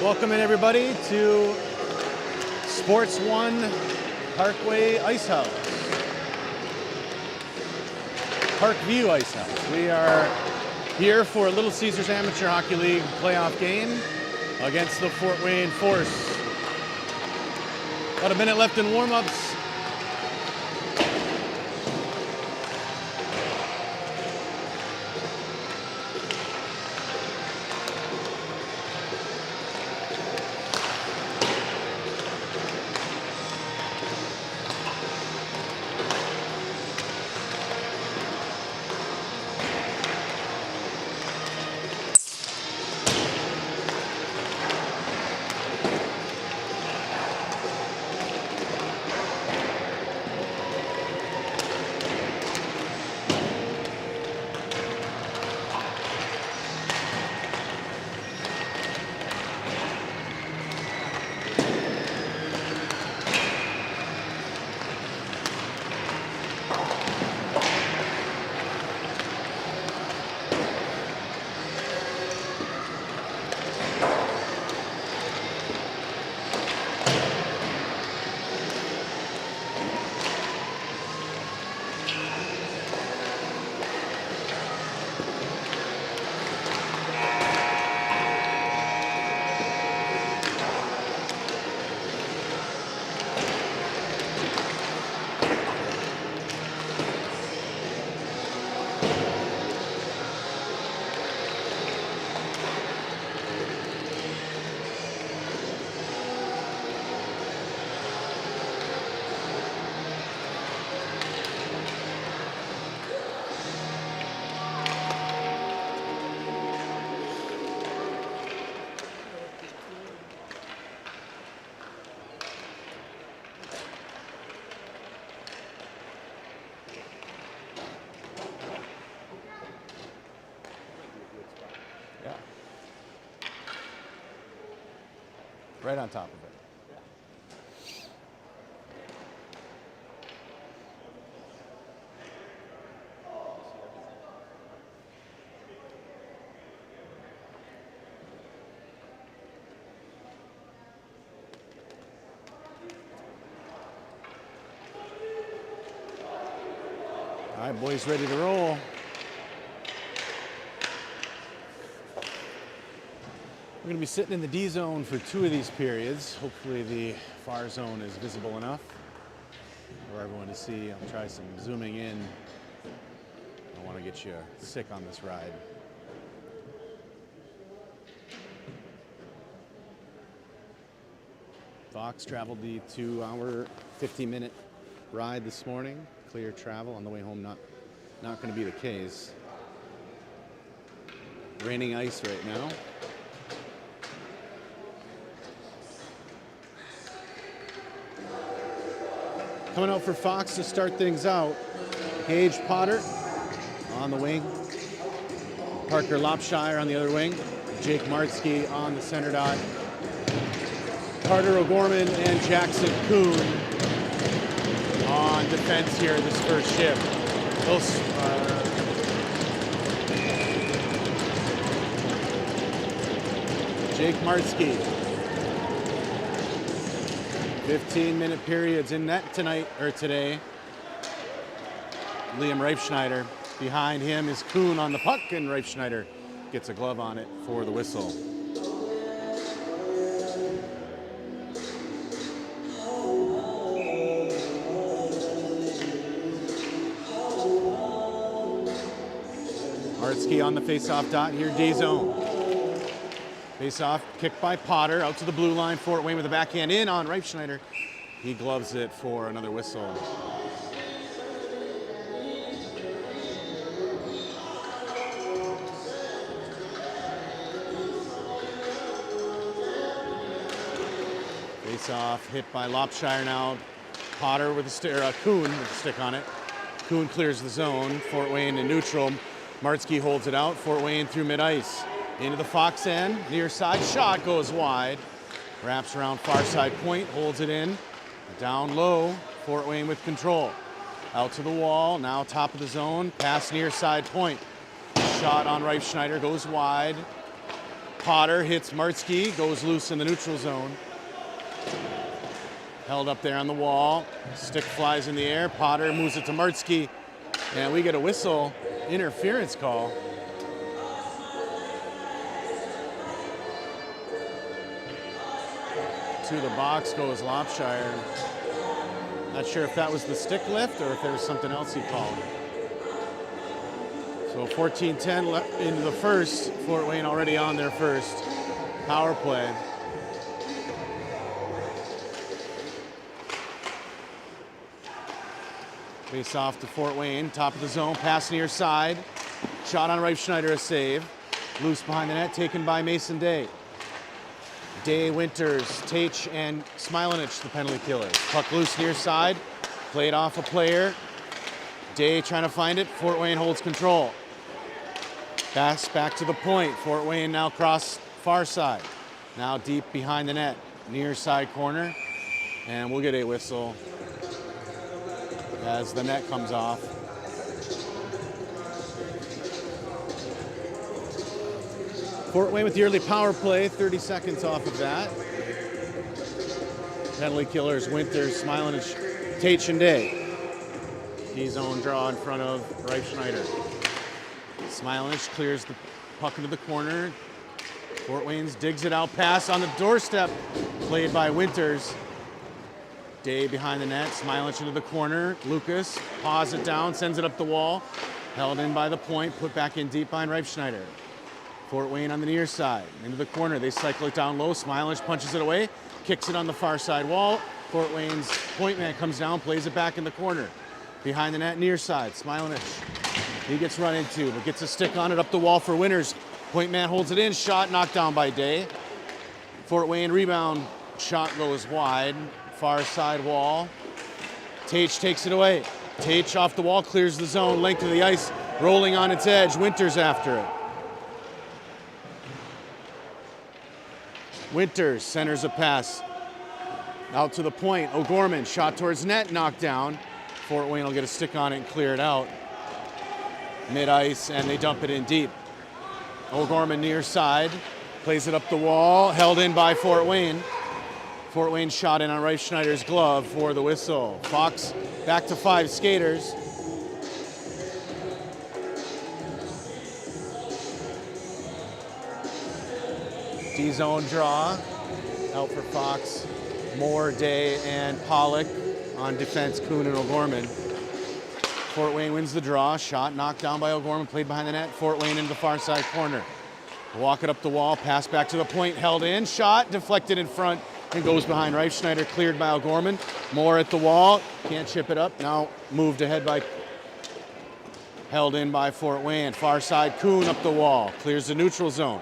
Welcome in everybody to Sports One Parkway Ice House. Parkview Ice House. We are here for Little Caesars Amateur Hockey League playoff game against the Fort Wayne Force. About a minute left in warm-ups. Right on top of it. All right, boys, ready to roll. We're going to be sitting in the D zone for 2 of these periods. Hopefully the far zone is visible enough for everyone to see. I'll try some zooming in. I don't want to get you sick on this ride. Fox traveled the 2-hour, 50-minute ride this morning. Clear travel. On the way home, not going to be the case. Raining ice right now. Coming out for Fox to start things out, Gage Potter on the wing, Parker Lopshire on the other wing, Jake Martzke on the center dot, Carter O'Gorman and Jackson Kuhn on defense here this first shift. Jake Martzke. 15-minute periods in net today. Liam Reifschneider. Behind him is Kuhn on the puck, and Reifschneider gets a glove on it for the whistle. Martzke on the face-off dot here, D zone. Face-off, kicked by Potter, out to the blue line. Fort Wayne with a backhand in on Reifschneider. He gloves it for another whistle. Face-off, hit by Lopshire now. Potter with a Kuhn with a stick on it. Kuhn clears the zone. Fort Wayne in neutral. Martzke holds it out. Fort Wayne through mid-ice. Into the Fox end, near side shot goes wide. Wraps around far side point, holds it in. Down low, Fort Wayne with control. Out to the wall, now top of the zone, pass near side point. Shot on Reifschneider goes wide. Potter hits Martzke, goes loose in the neutral zone. Held up there on the wall. Stick flies in the air. Potter moves it to Martzke. And we get a whistle, interference call. To the box goes Lopshire. Not sure if that was the stick lift or if there was something else he called. So 14-10 into the first. Fort Wayne already on their first power play. Face off to Fort Wayne, top of the zone, pass near side. Shot on Reifschneider, a save. Loose behind the net, taken by Mason Day. Day, Winters, Tate, and Smilanich, the penalty killers. Puck loose near side, played off a player. Day trying to find it, Fort Wayne holds control. Pass back to the point, Fort Wayne now cross far side. Now deep behind the net, near side corner, and we'll get a whistle as the net comes off. Fort Wayne with the early power play, 30 seconds off of that. Penalty killers, Winters, Smilanich, Tate, and Day. D-zone draw in front of Reifschneider. Smilanich clears the puck into the corner. Fort Wayne's digs it out, pass on the doorstep, played by Winters. Day behind the net, Smilanich into the corner. Lucas paws it down, sends it up the wall. Held in by the point, put back in deep behind Reifschneider. Fort Wayne on the near side, into the corner. They cycle it down low. Smilanich punches it away, kicks it on the far side wall. Fort Wayne's point man comes down, plays it back in the corner. Behind the net, near side, Smilanich. He gets run into, but gets a stick on it up the wall for Winters. Point man holds it in, shot knocked down by Day. Fort Wayne rebound, shot goes wide. Far side wall. Tate takes it away. Tate off the wall, clears the zone, length of the ice, rolling on its edge. Winters after it. Winters centers a pass out to the point. O'Gorman shot towards net, knocked down. Fort Wayne will get a stick on it and clear it out. Mid-ice, and they dump it in deep. O'Gorman near side, plays it up the wall, held in by Fort Wayne. Fort Wayne shot in on Reifschneider's glove for the whistle. Fox back to 5 skaters. D-zone draw. Out for Fox. Moore, Day, and Pollock. On defense, Kuhn and O'Gorman. Fort Wayne wins the draw. Shot knocked down by O'Gorman, played behind the net. Fort Wayne into the far side corner. Walk it up the wall, pass back to the point, held in. Shot deflected in front and goes behind Reifschneider, cleared by O'Gorman. Moore at the wall, can't chip it up. Now moved ahead by, held in by Fort Wayne. Far side, Kuhn up the wall, clears the neutral zone.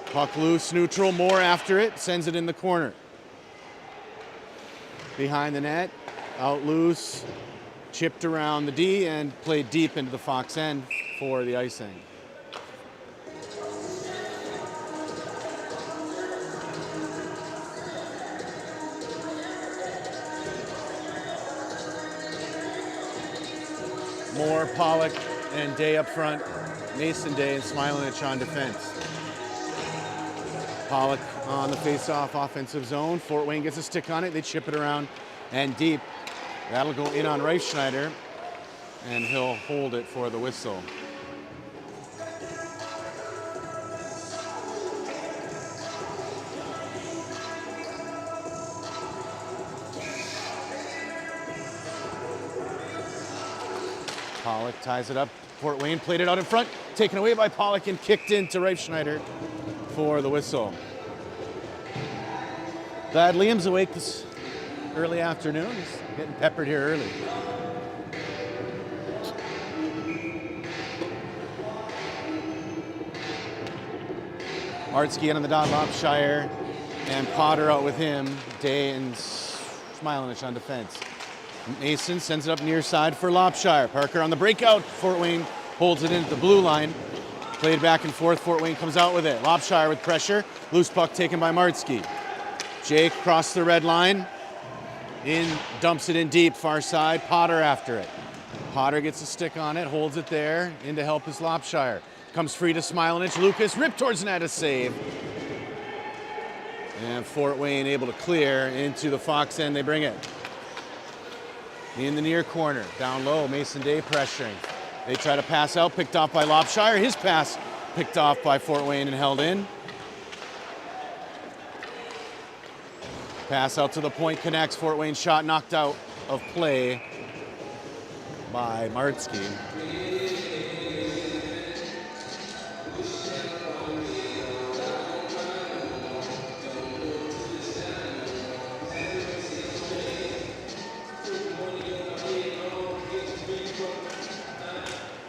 Puck loose, neutral, Moore after it, sends it in the corner. Behind the net, out loose, chipped around the D and played deep into the Fox end for the icing. Moore, Pollock, and Day up front. Mason Day and Smilanich on defense. Pollock on the face-off offensive zone. Fort Wayne gets a stick on it. They chip it around and deep. That'll go in on Reifschneider, and he'll hold it for the whistle. Pollock ties it up. Fort Wayne played it out in front, taken away by Pollock and kicked into Reifschneider for the whistle. Glad Liam's awake this early afternoon. He's getting peppered here early. Martzke in on the dot, Lopshire, and Potter out with him. Day and Smilanich on defense. Mason sends it up near side for Lopshire. Parker on the breakout. Fort Wayne holds it in at the blue line. Played back and forth. Fort Wayne comes out with it. Lopshire with pressure. Loose puck taken by Martzke. Jake across the red line. In, dumps it in deep, far side. Potter after it. Potter gets a stick on it, holds it there. In to help is Lopshire. Comes free to Smilanich. Lucas ripped towards net, a save And Fort Wayne able to clear into the Fox end. They bring it. In the near corner, down low, Mason Day pressuring. They try to pass out, picked off by Lopshire. His pass picked off by Fort Wayne and held in. Pass out to the point connects. Fort Wayne shot knocked out of play by Martzke.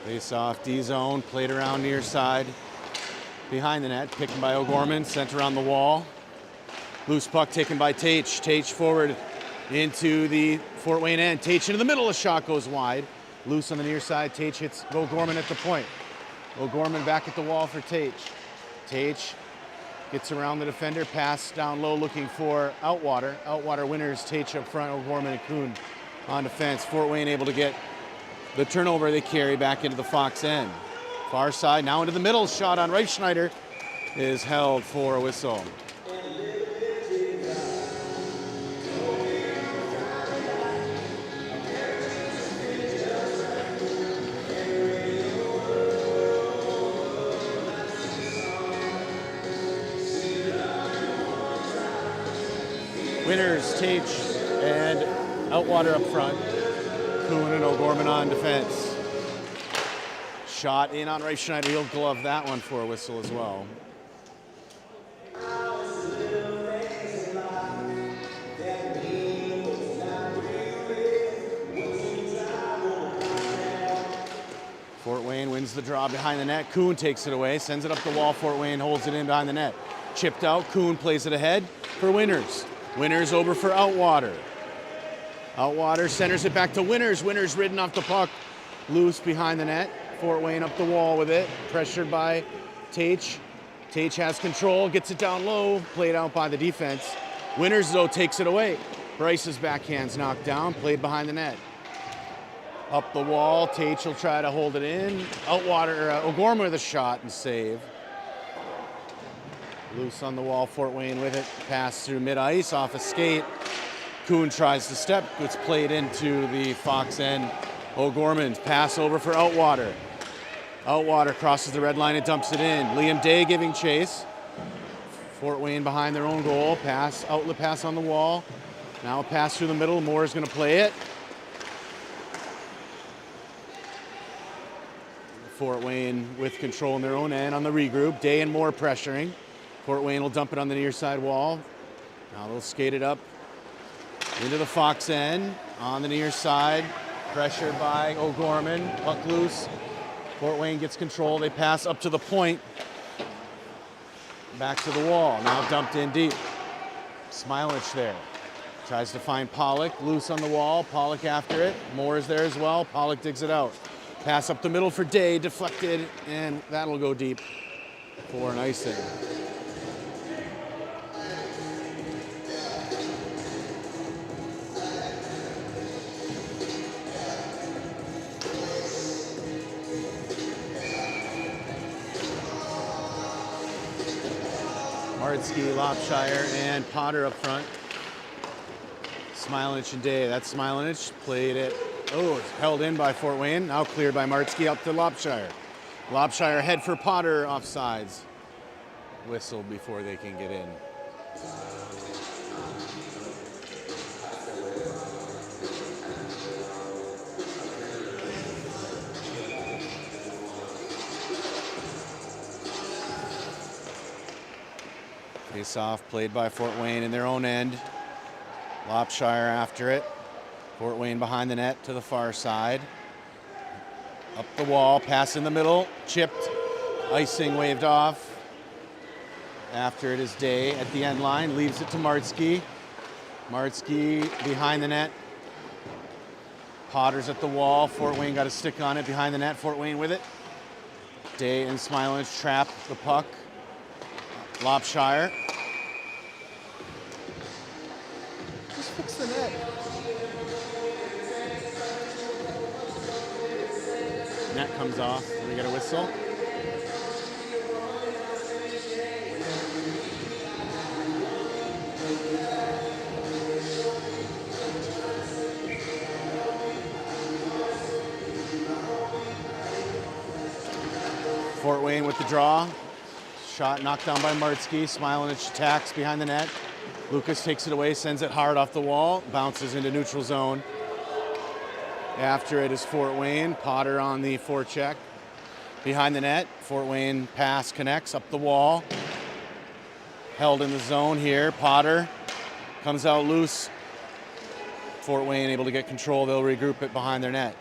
Face off, D-zone, played around near side. Behind the net, picked by O'Gorman, sent around the wall. Loose puck taken by Tate. Tate forward into the Fort Wayne end. Tate into the middle, a shot goes wide. Loose on the near side, Tate hits O'Gorman at the point. O'Gorman back at the wall for Tate. Tate gets around the defender, pass down low looking for Outwater. Outwater winners, Tate up front, O'Gorman and Kuhn on defense. Fort Wayne able to get the turnover they carry back into the Fox end. Far side, now into the middle, shot on Reifschneider is held for a whistle. Winners, Tate and Outwater up front. Kuhn and O'Gorman on defense. Shot in on Reifschneider. He'll glove that one for a whistle as well. Fort Wayne wins the draw behind the net. Kuhn takes it away, sends it up the wall. Fort Wayne holds it in behind the net. Chipped out. Kuhn plays it ahead for Winners. Winners over for Outwater. Outwater centers it back to Winners. Winners ridden off the puck. Loose behind the net. Fort Wayne up the wall with it. Pressured by Tate. Tate has control, gets it down low. Played out by the defense. Winners, though, takes it away. Bryce's backhand's knocked down. Played behind the net. Up the wall. Tate will try to hold it in. Outwater, O'Gorman with a shot and save. Loose on the wall. Fort Wayne with it. Pass through mid-ice off a skate. Kuhn tries to step. It's played into the Fox end. O'Gorman's pass over for Outwater. Outwater crosses the red line and dumps it in. Liam Day giving chase. Fort Wayne behind their own goal. Pass, outlet pass on the wall. Now a pass through the middle. Moore's going to play it. Fort Wayne with control in their own end on the regroup. Day and Moore pressuring. Fort Wayne will dump it on the near side wall. Now they'll skate it up into the Fox end on the near side. Pressured by O'Gorman. Puck loose. Fort Wayne gets control. They pass up to the point. Back to the wall. Now dumped in deep. Smilich there. Tries to find Pollock. Loose on the wall. Pollock after it. Moore is there as well. Pollock digs it out. Pass up the middle for Day. Deflected. And that'll go deep for an icing. Martzke, Lopshire, and Potter up front. Smilich and Day. That's Smilich. Played it. Oh, it's held in by Fort Wayne. Now cleared by Martzke up to Lopshire. Lopshire head for Potter offsides. Whistle before they can get in. Face off played by Fort Wayne in their own end. Lopshire after it. Fort Wayne behind the net to the far side. Up the wall, pass in the middle, chipped, icing waved off. After it is Day at the end line, leaves it to Martzke. Martzke behind the net. Potter's at the wall. Fort Wayne got a stick on it behind the net. Fort Wayne with it. Day and Smilich trap the puck. Lopshire. Just fix the net. Net comes off. We get a whistle. Fort Wayne with the draw. Shot knocked down by Martzke. Smilinich attacks behind the net. Lucas takes it away, sends it hard off the wall, bounces into neutral zone. After it is Fort Wayne. Potter on the forecheck. Behind the net, Fort Wayne pass connects up the wall. Held in the zone here. Potter comes out loose. Fort Wayne able to get control. They'll regroup it behind their net.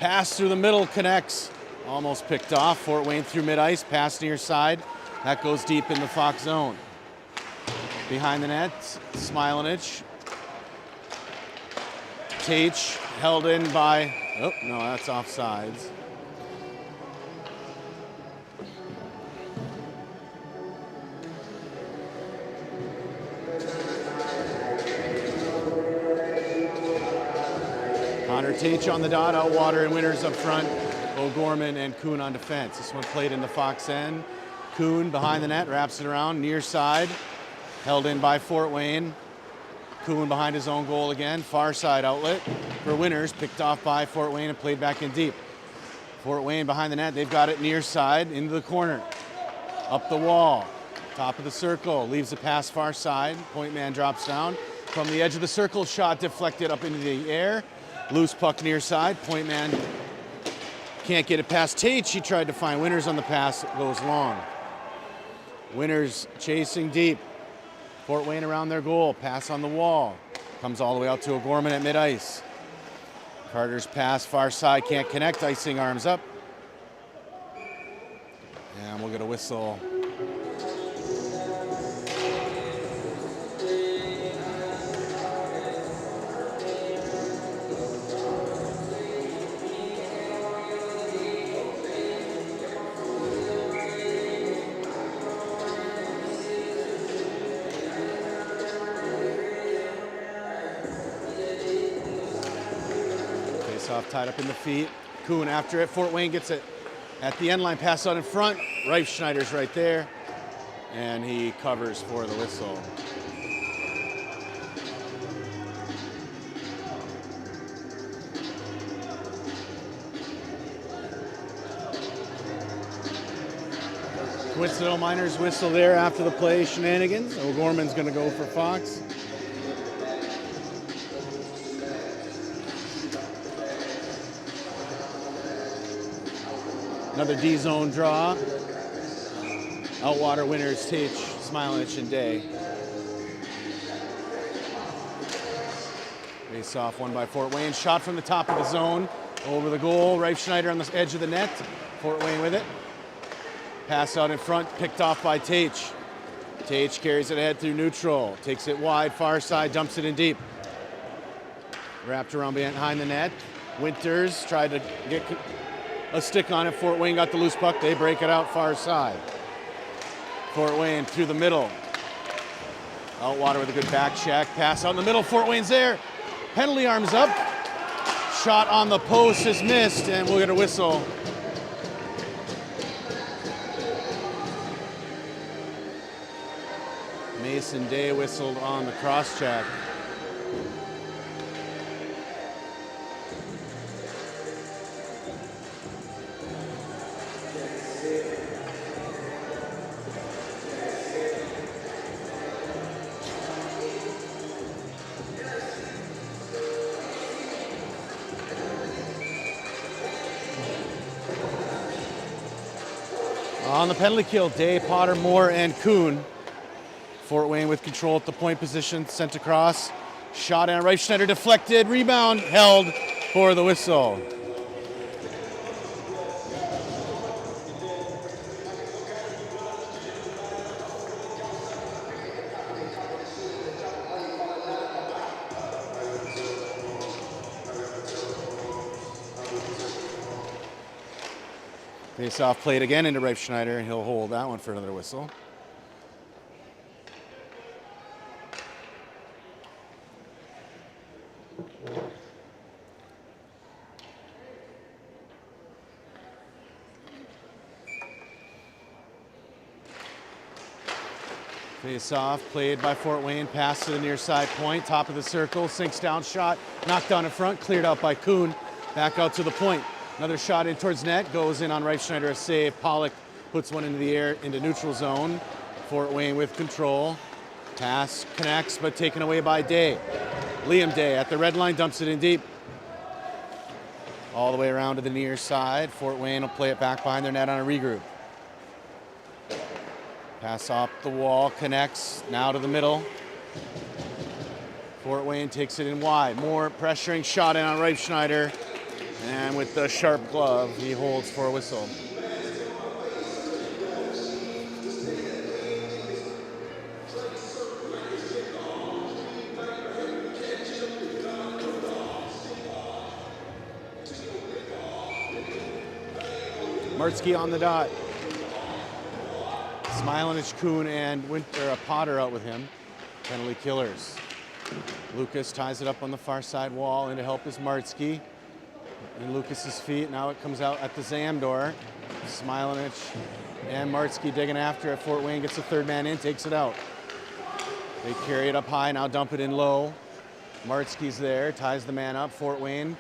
Pass through the middle connects. Almost picked off. Fort Wayne through mid-ice. Pass near side. That goes deep in the Fox zone. Behind the net, Smilinich. Tate held in by, oh, no, that's offsides. Connor Tate on the dot, Outwater and Winters up front. O'Gorman and Kuhn on defense. This one played in the Fox end. Kuhn behind the net, wraps it around, near side. Held in by Fort Wayne. Kuhn behind his own goal again. Far side outlet for Winters, picked off by Fort Wayne and played back in deep. Fort Wayne behind the net, they've got it near side, into the corner. Up the wall, top of the circle, leaves the pass far side. Point man drops down. From the edge of the circle, shot deflected up into the air. Loose puck near side, point man can't get it past Tate. She tried to find Winters on the pass, it goes long. Winters chasing deep. Fort Wayne around their goal, pass on the wall. Comes all the way out to O'Gorman at mid-ice. Carter's pass far side, can't connect, icing arms up. And we'll get a whistle. Off, tied up in the feet. Kuhn after it. Fort Wayne gets it at the end line. Pass out in front. Reifschneider's right there. And he covers for the whistle. Coincidental Miners whistle there after the play shenanigans. O'Gorman's going to go for Fox. Another D-zone draw. Outwater Winters, Tate, Smilinich, and Day. Face off one by Fort Wayne. Shot from the top of the zone. Over the goal. Reifschneider on the edge of the net. Fort Wayne with it. Pass out in front. Picked off by Tate. Tate carries it ahead through neutral. Takes it wide, far side, dumps it in deep. Wrapped around behind the net. Winters tried to get a stick on it. Fort Wayne got the loose puck. They break it out far side. Fort Wayne through the middle. Outwater with a good back check. Pass out in the middle. Fort Wayne's there. Penalty arms up. Shot on the post is missed, and we'll get a whistle. Mason Day whistled on the cross check. On the penalty kill, Day, Potter, Moore, and Kuhn. Fort Wayne with control at the point position, sent across. Shot and Reifschneider deflected, rebound, held for the whistle. Face-off played again into Reifschneider, and he'll hold that one for another whistle. Face-off played by Fort Wayne, pass to the near side point, top of the circle, sinks down, shot, knocked down in front, cleared out by Kuhn, back out to the point. Another shot in towards net, goes in on Reifschneider, a save. Pollock puts one into the air, into neutral zone. Fort Wayne with control. Pass connects, but taken away by Day. Liam Day at the red line, dumps it in deep. All the way around to the near side. Fort Wayne will play it back behind their net on a regroup. Pass off the wall, connects, now to the middle. Fort Wayne takes it in wide. More pressuring shot in on Reifschneider. And with the sharp glove, he holds for a whistle. Martzke on the dot. Smilanich, Kuhn, and Potter out with him. Penalty killers. Lucas ties it up on the far side wall, and to help is Martzke. And Lucas's feet, now it comes out at the Zam door. Smilanich and Martzke digging after it. Fort Wayne gets the third man in, takes it out. They carry it up high, now dump it in low. Martzke's there, ties the man up. Fort Wayne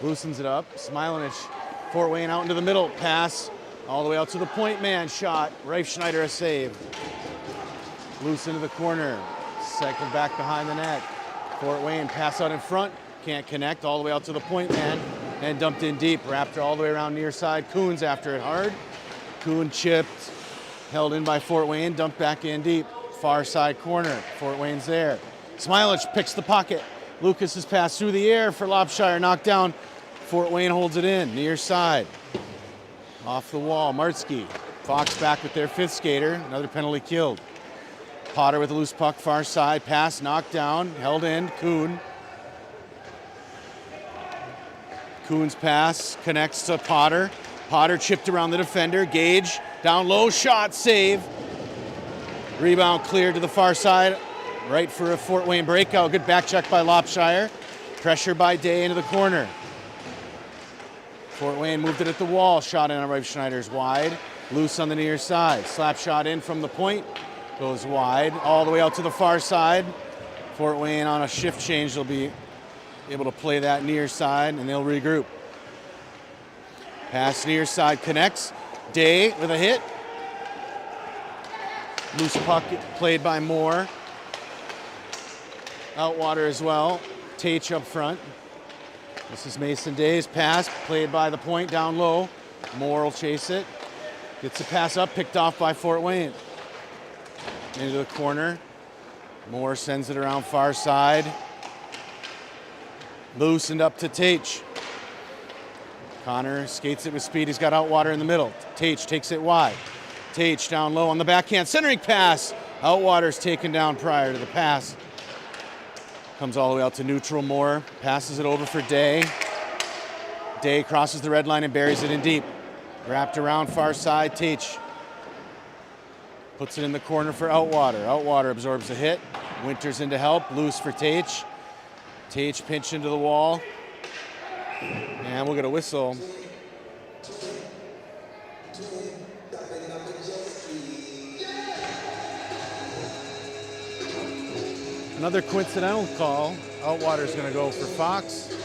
loosens it up. Smilanich, Fort Wayne out into the middle. Pass all the way out to the point man. Shot. Reifschneider a save. Loose into the corner. Second back behind the net. Fort Wayne pass out in front. Can't connect. All the way out to the point man. And dumped in deep. Wrapped all the way around near side. Kuhn's after it hard. Kuhn chipped. Held in by Fort Wayne. Dumped back in deep. Far side corner. Fort Wayne's there. Smilanich picks the pocket. Lucas is passed through the air for Lopshire. Knocked down. Fort Wayne holds it in, near side. Off the wall, Martzke. Fox back with their fifth skater, another penalty killed. Potter with a loose puck, far side, pass, knocked down, held in, Kuhn. Kuhn's pass connects to Potter. Potter chipped around the defender, Gage, down low, shot, save. Rebound cleared to the far side, right for a Fort Wayne breakout. Good back check by Lopshire. Pressure by Day into the corner. Fort Wayne moved it at the wall, shot in on Reifschneider's wide, loose on the near side. Slap shot in from the point, goes wide, all the way out to the far side. Fort Wayne on a shift change, they'll be able to play that near side and they'll regroup. Pass near side connects, Day with a hit. Loose puck played by Moore. Outwater as well, Tate up front. This is Mason Day's pass, played by the point down low. Moore will chase it. Gets the pass up, picked off by Fort Wayne. Into the corner. Moore sends it around far side. Loosened up to Tate. Connor skates it with speed. He's got Outwater in the middle. Tate takes it wide. Tate down low on the backhand. Centering pass. Outwater's taken down prior to the pass. Comes all the way out to neutral. Moore passes it over for Day. Day crosses the red line and buries it in deep. Wrapped around far side, Tate. Puts it in the corner for Outwater. Outwater absorbs the hit. Winters in to help. Loose for Tate. Tate pinch into the wall. And we'll get a whistle. Another coincidental call. Outwater's going to go for Fox.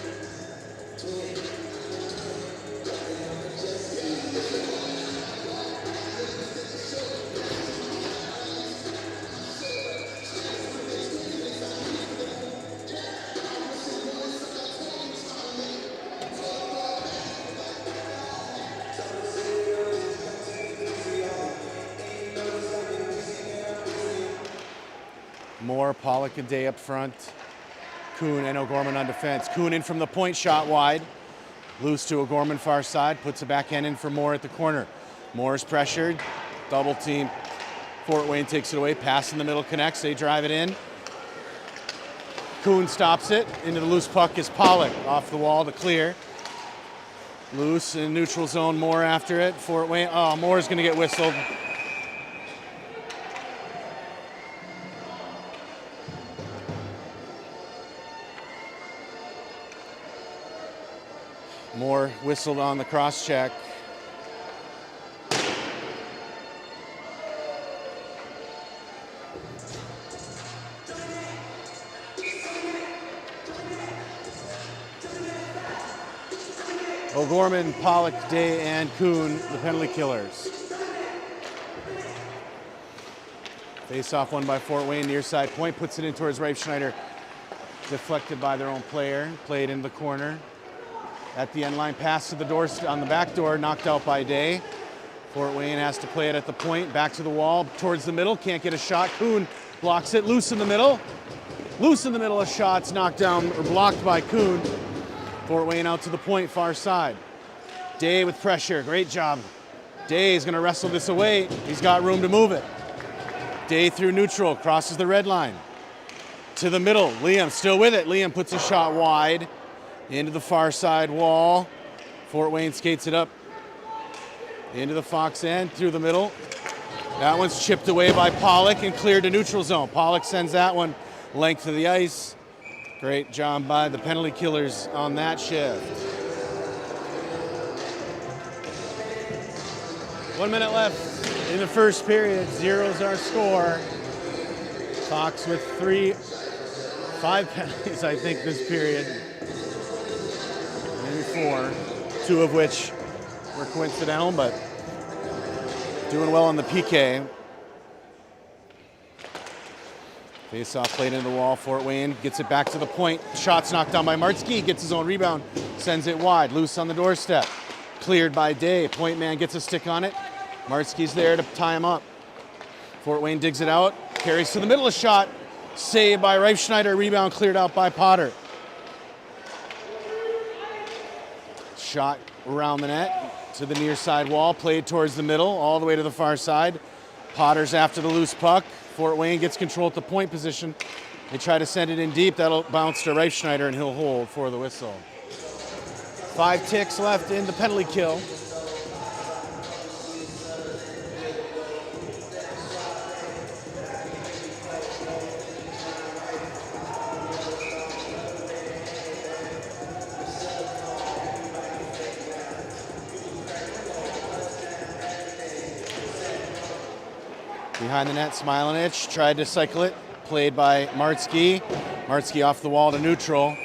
Moore, Pollock, and Day up front. Kuhn and O'Gorman on defense. Kuhn in from the point, shot wide. Loose to O'Gorman far side, puts a backhand in for Moore at the corner. Moore's pressured, double team. Fort Wayne takes it away, pass in the middle connects, they drive it in. Kuhn stops it, into the loose puck is Pollock, off the wall to clear. Loose in neutral zone, Moore after it. Fort Wayne, Moore's gonna get whistled. Moore whistled on the cross check. O'Gorman, Pollock, Day, and Kuhn, the penalty killers. Face-off won by Fort Wayne, near side point, puts it in towards Reifschneider. Deflected by their own player, played in the corner. At the end line, pass to the door on the back door, knocked out by Day. Fort Wayne has to play it at the point, back to the wall, towards the middle, can't get a shot. Kuhn blocks it, loose in the middle. Loose in the middle of shots, knocked down or blocked by Kuhn. Fort Wayne out to the point, far side. Day with pressure, great job. Day is gonna wrestle this away. He's got room to move it. Day through neutral, crosses the red line. To the middle, Liam still with it. Liam puts a shot wide into the far side wall. Fort Wayne skates it up into the Fox end, through the middle. That one's chipped away by Pollock and cleared to neutral zone. Pollock sends that one length of the ice. Great job by the penalty killers on that shift. 1 minute left in the first period. 0's our score. Fox with 5 penalties, I think, this period. Maybe 4, 2 of which were coincidental, but doing well on the PK. Face-off played into the wall. Fort Wayne gets it back to the point. Shot's knocked down by Martzke. Gets his own rebound. Sends it wide. Loose on the doorstep. Cleared by Day. Point man gets a stick on it. Martzke's there to tie him up. Fort Wayne digs it out. Carries to the middle. A shot. Saved by Reifschneider. Rebound cleared out by Potter. Shot around the net to the near side wall. Played towards the middle. All the way to the far side. Potter's after the loose puck. Fort Wayne gets control at the point position. They try to send it in deep. That'll bounce to Reifschneider, and he'll hold for the whistle. 5 ticks left in the penalty kill. Behind the net, Smilanich tried to cycle it. Played by Martzke. Martzke off the wall to neutral.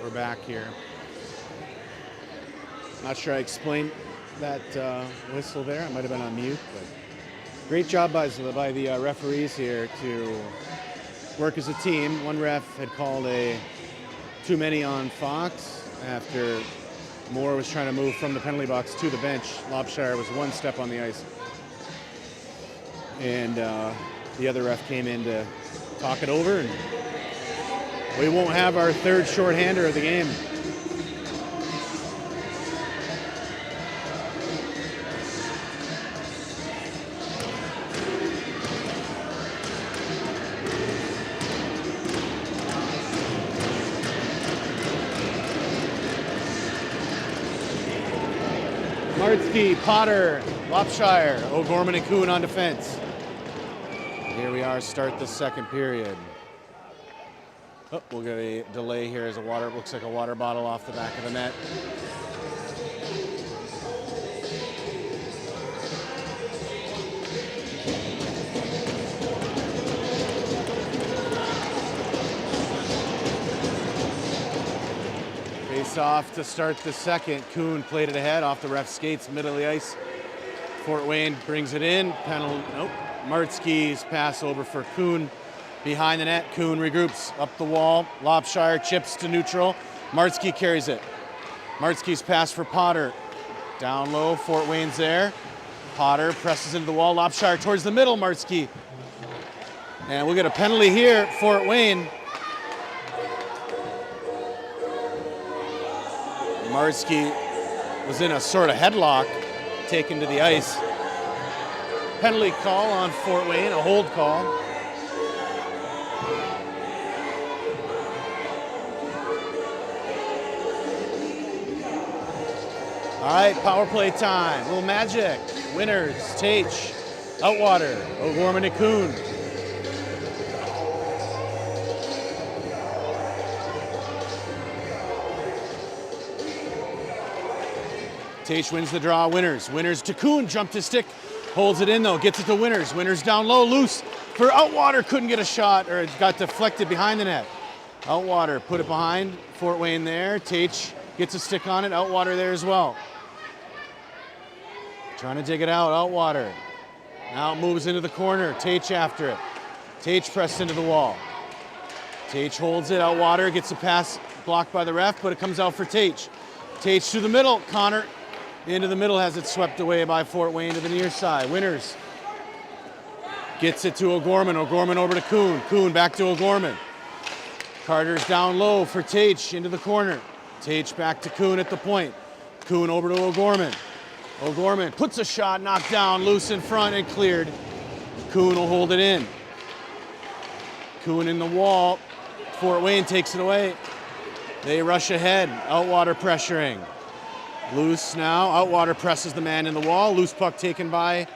we're back here. Not sure I explained that whistle there. I might have been on mute, but great job by the referees here to work as a team. One ref had called too many on Fox after Moore was trying to move from the penalty box to the bench. Lobshire was one step on the ice. And the other ref came in to talk it over, and we won't have our third shorthander of the game. Martzke, Potter, Lopshire, O'Gorman and Kuhn on defense. Here we are, start the second period. Oh, we'll get a delay here as looks like a water bottle off the back of the net. Face off to start the second. Kuhn played it ahead off the ref's skates, middle of the ice. Fort Wayne brings it in. Nope. Martzke's pass over for Kuhn behind the net. Kuhn regroups up the wall. Lopshire chips to neutral. Martzke carries it. Martzke's pass for Potter. Down low, Fort Wayne's there. Potter presses into the wall. Lopshire towards the middle, Martzke. And we'll get a penalty here, Fort Wayne. Martzke was in a sort of headlock, taken to the ice. Penalty call on Fort Wayne, a hold call. All right, power play time. Little magic. Winners, Tage, Outwater, O'Gorman and Kuhn. Tage wins the draw. Winners. Winners to Kuhn. Jump to stick. Holds it in though. Gets it to Winners. Winners down low. Loose for Outwater. Couldn't get a shot, or it got deflected behind the net. Outwater put it behind. Fort Wayne there. Tage gets a stick on it. Outwater there as well. Trying to dig it out. Outwater. Now it moves into the corner. Tage after it. Tage pressed into the wall. Tage holds it. Outwater gets a pass blocked by the ref, but it comes out for Tage. Tage to the middle. Connor into the middle, has it swept away by Fort Wayne to the near side. Winners gets it to O'Gorman. O'Gorman over to Kuhn. Kuhn back to O'Gorman. Carter's down low for Tage into the corner. Tage back to Kuhn at the point. Kuhn over to O'Gorman. O'Gorman puts a shot, knocked down, loose in front and cleared. Kuhn will hold it in. Kuhn in the wall. Fort Wayne takes it away. They rush ahead. Outwater pressuring. Loose now. Outwater presses the man in the wall. Loose puck taken by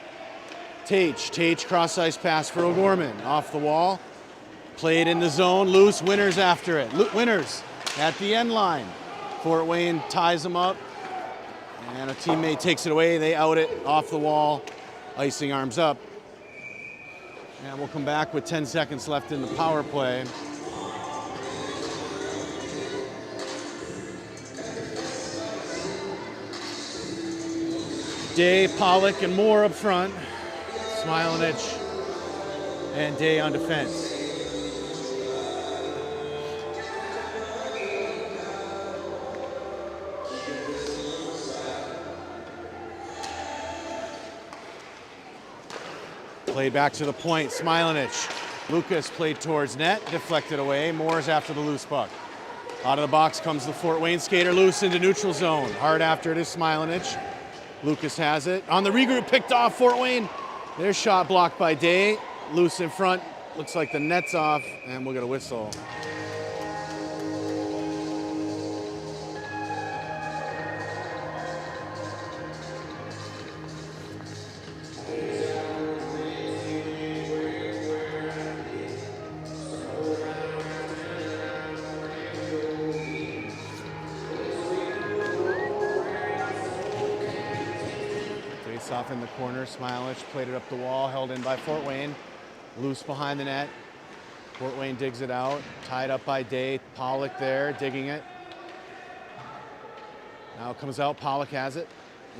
Tage. Tage cross ice pass for O'Gorman. Off the wall. Played in the zone. Loose. Winners after it. Winners at the end line. Fort Wayne ties them up. And a teammate takes it away. They out it off the wall. Icing arms up. And we'll come back with 10 seconds left in the power play. Day, Pollock, and Moore up front. Smilenich and Day on defense. Played back to the point, Smilenich. Lucas played towards net, deflected away. Moore's after the loose puck. Out of the box comes the Fort Wayne skater, loose into neutral zone. Hard after it is Smilenich. Lucas has it. On the regroup, picked off Fort Wayne. Their shot blocked by Day. Loose in front. Looks like the net's off, and we'll get a whistle. Off in the corner, Smilenich played it up the wall, held in by Fort Wayne. Loose behind the net. Fort Wayne digs it out, tied up by Day. Pollock there, digging it. Now it comes out, Pollock has it.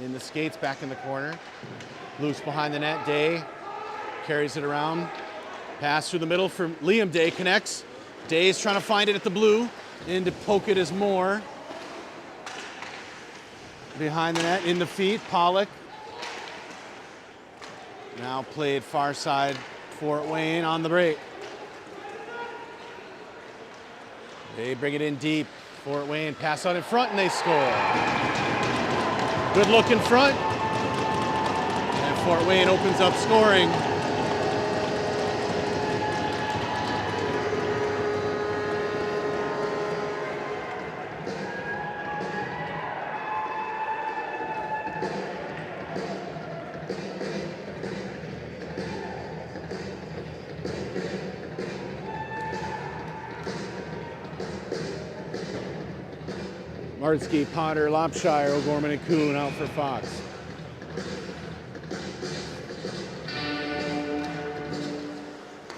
In the skates, back in the corner. Loose behind the net, Day carries it around. Pass through the middle for Liam. Day connects. Day's trying to find it at the blue. In to poke it is Moore. Behind the net, in the feet, Pollock. Now played far side, Fort Wayne on the break. They bring it in deep. Fort Wayne pass out in front and they score. Good look in front. And Fort Wayne opens up scoring. Martsky, Potter, Lopshire, O'Gorman, and Kuhn out for Fox.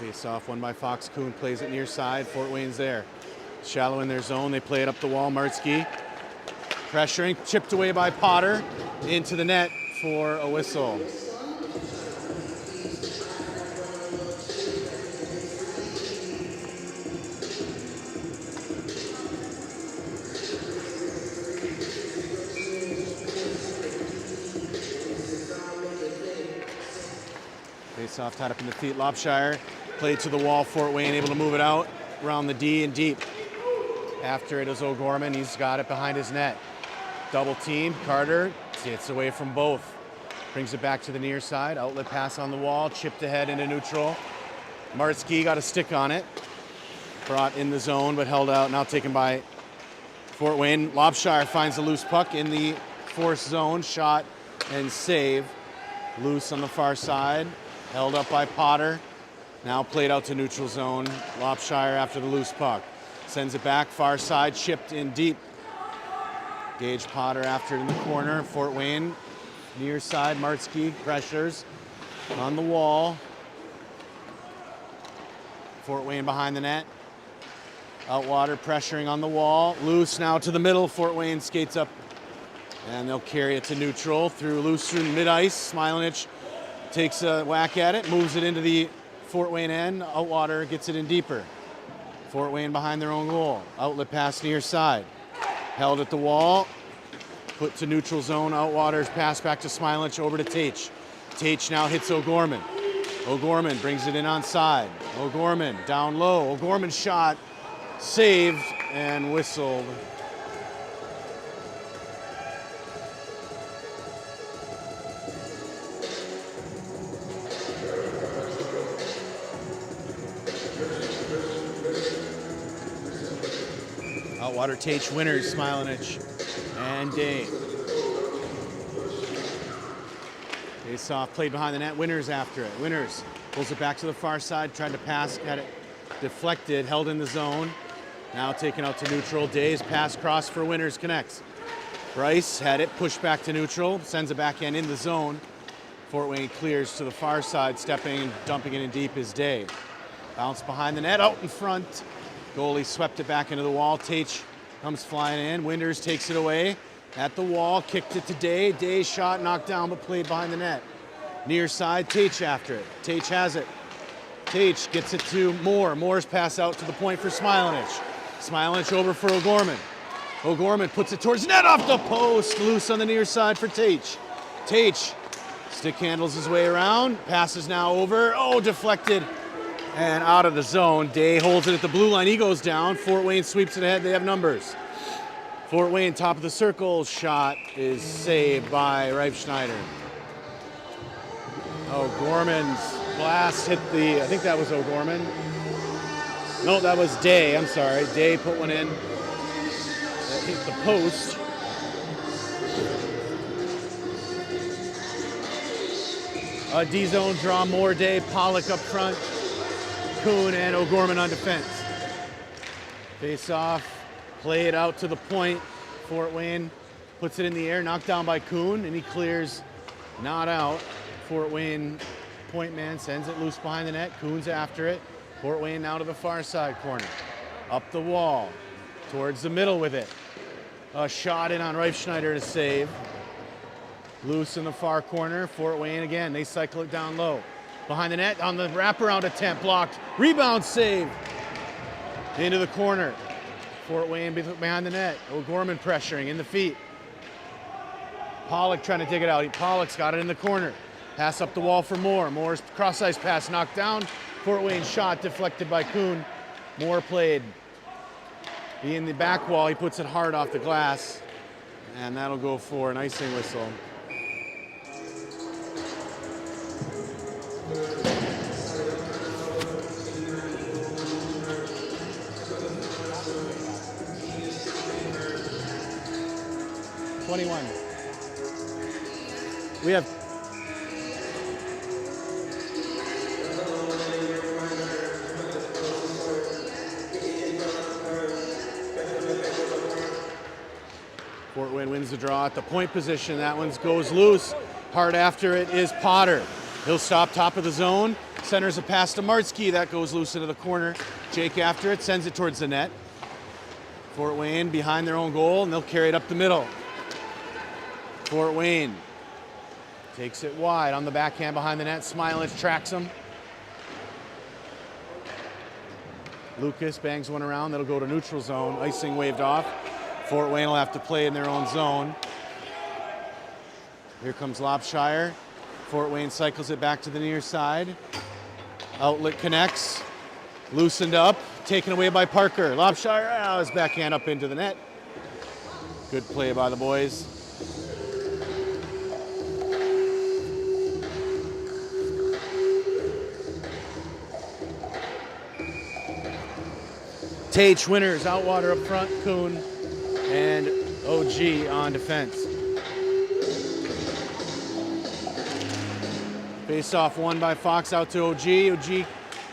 Face off, won by Fox. Kuhn plays it near side. Fort Wayne's there. Shallow in their zone. They play it up the wall. Martsky pressuring, chipped away by Potter. Into the net for a whistle. Face-off tied up in the feet. Lopshire played to the wall. Fort Wayne able to move it out around the D and deep. After it is O'Gorman. He's got it behind his net. Double team. Carter gets away from both. Brings it back to the near side. Outlet pass on the wall. Chipped ahead into neutral. Martsky got a stick on it. Brought in the zone but held out. Now taken by Fort Wayne. Lopshire finds a loose puck in the forced zone. Shot and save. Loose on the far side. Held up by Potter. Now played out to neutral zone. Lopshire after the loose puck. Sends it back, far side, chipped in deep. Gage Potter after it in the corner. Fort Wayne, near side, Martsky pressures on the wall. Fort Wayne behind the net. Outwater pressuring on the wall. Loose now to the middle. Fort Wayne skates up and they'll carry it to neutral through loose through mid-ice. Smilanich takes a whack at it, moves it into the Fort Wayne end. Outwater gets it in deeper. Fort Wayne behind their own goal. Outlet pass near side. Held at the wall. Put to neutral zone. Outwater's pass back to Smilanich over to Tate. Tate now hits O'Gorman. O'Gorman brings it in on side. O'Gorman down low. O'Gorman shot. Saved and whistled. Outwater Tate winners, Smilanich and Day. Face off, played behind the net. Winners after it. Winners pulls it back to the far side, tried to pass, had it deflected, held in the zone. Now taken out to neutral. Day's pass cross for Winners connects. Bryce had it pushed back to neutral, sends it backhand in the zone. Fort Wayne clears to the far side, stepping and dumping it in deep is Day. Bounce behind the net, out in front. Goalie swept it back into the wall. Tate comes flying in. Winders takes it away at the wall, kicked it to Day. Day's shot knocked down but played behind the net. Near side, Tate after it. Tate has it. Tate gets it to Moore. Moore's pass out to the point for Smilanich. Smilanich over for O'Gorman. O'Gorman puts it towards net off the post. Loose on the near side for Tate. Tate stick handles his way around. Passes now over. Oh, deflected. And out of the zone. Day holds it at the blue line. He goes down. Fort Wayne sweeps it ahead. They have numbers. Fort Wayne, top of the circle. Shot is saved by Reifschneider. O'Gorman's blast hit the, I think that was O'Gorman. No, that was Day. I'm sorry. Day put one in. That hit the post. D-zone draw, more Day. Pollock up front. Kuhn and O'Gorman on defense. Face off, play it out to the point. Fort Wayne puts it in the air, knocked down by Kuhn, and he clears, not out. Fort Wayne point man sends it loose behind the net. Kuhn's after it. Fort Wayne now to the far side corner. Up the wall, towards the middle with it. A shot in on Reifschneider to save. Loose in the far corner. Fort Wayne again. They cycle it down low. Behind the net on the wraparound attempt. Blocked. Rebound save. Into the corner. Fort Wayne behind the net. O'Gorman pressuring in the feet. Pollock trying to dig it out. Pollock's got it in the corner. Pass up the wall for Moore. Moore's cross-ice pass knocked down. Fort Wayne shot deflected by Kuhn. Moore played. In the back wall, he puts it hard off the glass. And that'll go for an icing whistle. We have Fort Wayne wins the draw at the point position. That one goes loose. Hard after it is Potter. He'll stop top of the zone. Centers a pass to Martzke. That goes loose into the corner. Jake after it, sends it towards the net. Fort Wayne behind their own goal, and they'll carry it up the middle. Fort Wayne takes it wide on the backhand behind the net. Smilance tracks him. Lucas bangs one around. That'll go to neutral zone. Icing waved off. Fort Wayne will have to play in their own zone. Here comes Lopshire. Fort Wayne cycles it back to the near side. Outlet connects. Loosened up. Taken away by Parker. Lopshire, his backhand up into the net. Good play by the boys. Tage winners, Outwater up front, Kuhn and OG on defense. Face off won by Fox out to OG. OG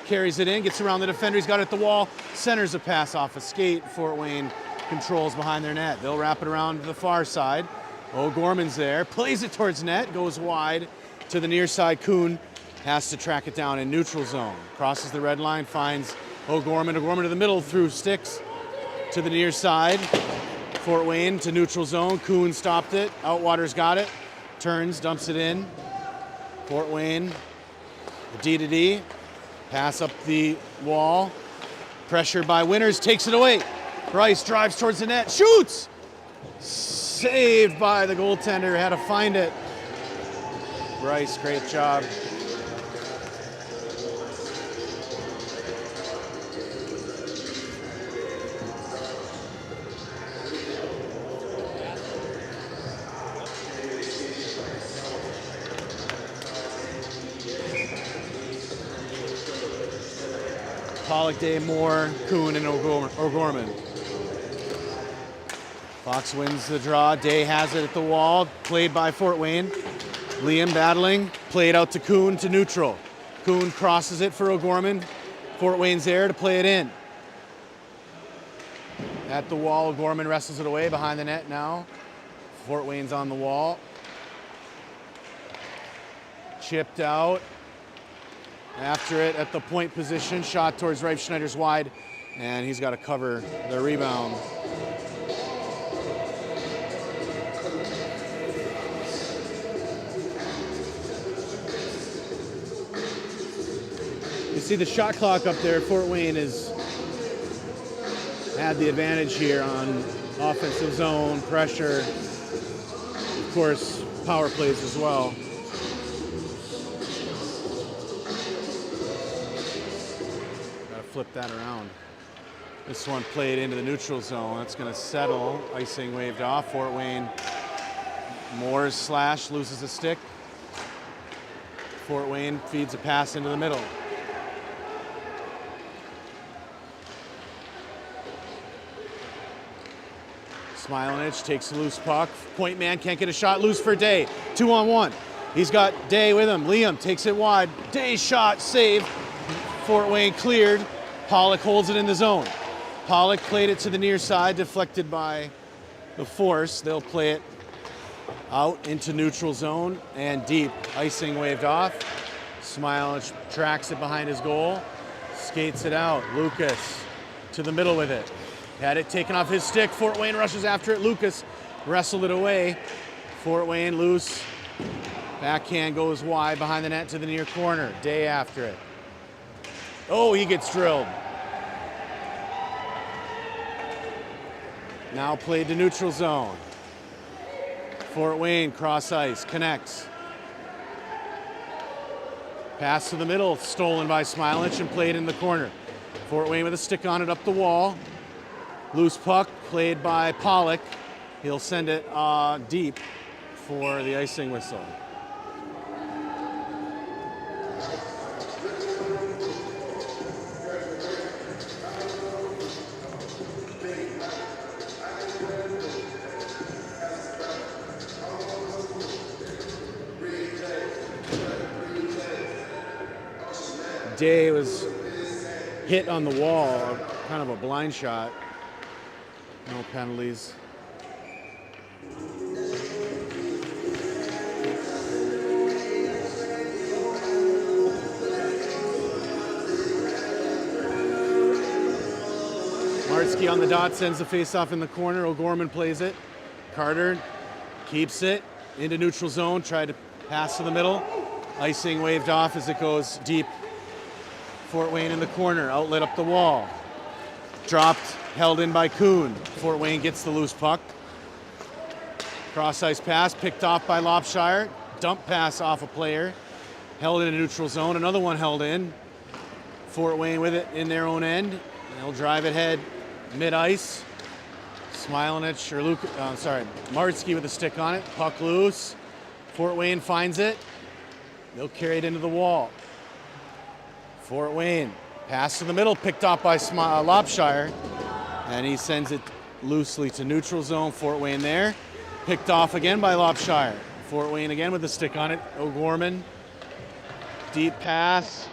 carries it in, gets around the defender, he's got it at the wall, centers a pass off a skate. Fort Wayne controls behind their net. They'll wrap it around to the far side. O'Gorman's there, plays it towards net, goes wide to the near side. Kuhn has to track it down in neutral zone. Crosses the red line, finds O'Gorman. O'Gorman to the middle through sticks to the near side. Fort Wayne to neutral zone. Kuhn stopped it. Outwater's got it. Turns, dumps it in. Fort Wayne, D to D. Pass up the wall. Pressured by Winners, takes it away. Bryce drives towards the net, shoots! Saved by the goaltender, had to find it. Bryce, great job. Pollock, Day, Moore, Kuhn, and O'Gorman. Fox wins the draw. Day has it at the wall. Played by Fort Wayne. Liam battling. Played out to Kuhn to neutral. Kuhn crosses it for O'Gorman. Fort Wayne's there to play it in. At the wall, O'Gorman wrestles it away behind the net now. Fort Wayne's on the wall. Chipped out. After it at the point position, shot towards Reifschneider's wide, and he's got to cover the rebound. You see the shot clock up there. Fort Wayne has had the advantage here on offensive zone, pressure, of course, power plays as well. Flip that around. This one played into the neutral zone. That's going to settle. Icing waved off. Fort Wayne. Moore's slash, loses a stick. Fort Wayne feeds a pass into the middle. Smilance takes a loose puck. Point man can't get a shot. Loose for Day. 2-on-1. He's got Day with him. Liam takes it wide. Day shot, save. Fort Wayne cleared. Pollock holds it in the zone. Pollock played it to the near side, deflected by the Force. They'll play it out into neutral zone and deep. Icing waved off. Smilance tracks it behind his goal. Skates it out. Lucas to the middle with it. Had it taken off his stick. Fort Wayne rushes after it. Lucas wrestled it away. Fort Wayne loose. Backhand goes wide behind the net to the near corner. Day after it. Oh, he gets drilled. Now played to neutral zone. Fort Wayne cross ice, connects. Pass to the middle, stolen by Smilich and played in the corner. Fort Wayne with a stick on it up the wall. Loose puck played by Pollock. He'll send it deep for the icing whistle. Day was hit on the wall, kind of a blind shot. No penalties. Martzke on the dot sends the face-off in the corner. O'Gorman plays it. Carter keeps it into neutral zone. Tried to pass to the middle. Icing waved off as it goes deep. Fort Wayne in the corner, outlet up the wall. Dropped, held in by Kuhn. Fort Wayne gets the loose puck. Cross ice pass, picked off by Lopshire. Dump pass off a player. Held in a neutral zone, another one held in. Fort Wayne with it in their own end. They'll drive it head mid-ice. Smilich, Martzke with a stick on it. Puck loose. Fort Wayne finds it. They'll carry it into the wall. Fort Wayne, pass to the middle, picked off by Lopshire, and he sends it loosely to neutral zone. Fort Wayne there, picked off again by Lopshire. Fort Wayne again with a stick on it. O'Gorman, deep pass,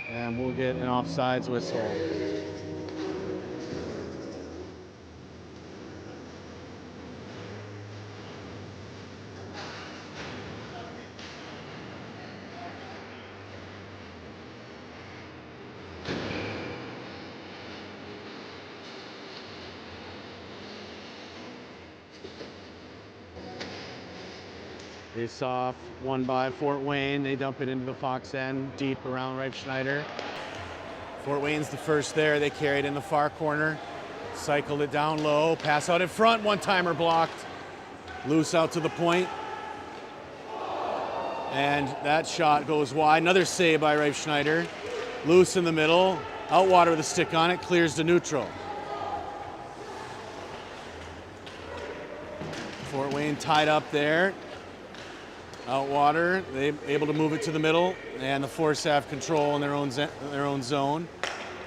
and we'll get an offsides whistle. Face off, won by Fort Wayne. They dump it into the Fox end, deep around Reifschneider. Fort Wayne's the first there. They carry it in the far corner. Cycled it down low. Pass out in front. One-timer blocked. Loose out to the point. And that shot goes wide. Another save by Reifschneider. Loose in the middle. Outwater with a stick on it. Clears to neutral. Fort Wayne tied up there. Outwater, they able to move it to the middle, and the Force have control in their own zone.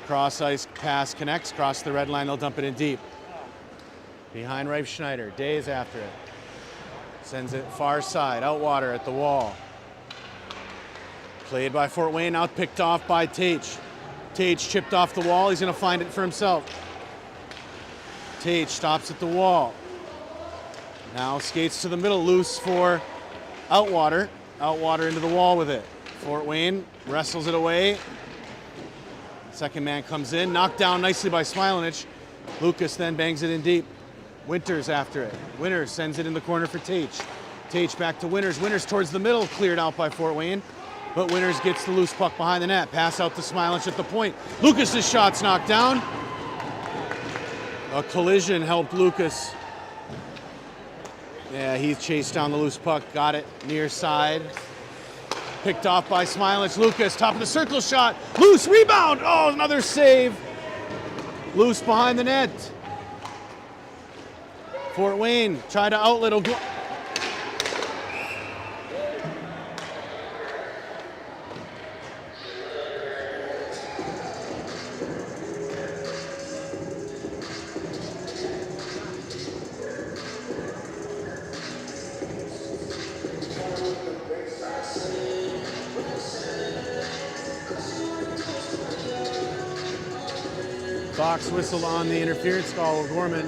Cross ice pass connects, cross the red line, they'll dump it in deep. Behind Reifschneider, Days after it. Sends it far side, Outwater at the wall. Played by Fort Wayne, out picked off by Tage. Tage chipped off the wall, he's gonna find it for himself. Tage stops at the wall. Now skates to the middle, loose for Outwater. Outwater into the wall with it. Fort Wayne wrestles it away. Second man comes in, knocked down nicely by Smilich. Lucas then bangs it in deep. Winters after it. Winters sends it in the corner for Tage. Tage back to Winters. Winters towards the middle, cleared out by Fort Wayne. But Winters gets the loose puck behind the net. Pass out to Smilich at the point. Lucas's shot's knocked down. A collision helped Lucas. Yeah, he chased down the loose puck, got it near side. Picked off by Smilich. Lucas, top of the circle shot. Loose, rebound. Oh, another save. Loose behind the net. Fort Wayne tried to outlet. Fox whistle on the interference call of Gorman.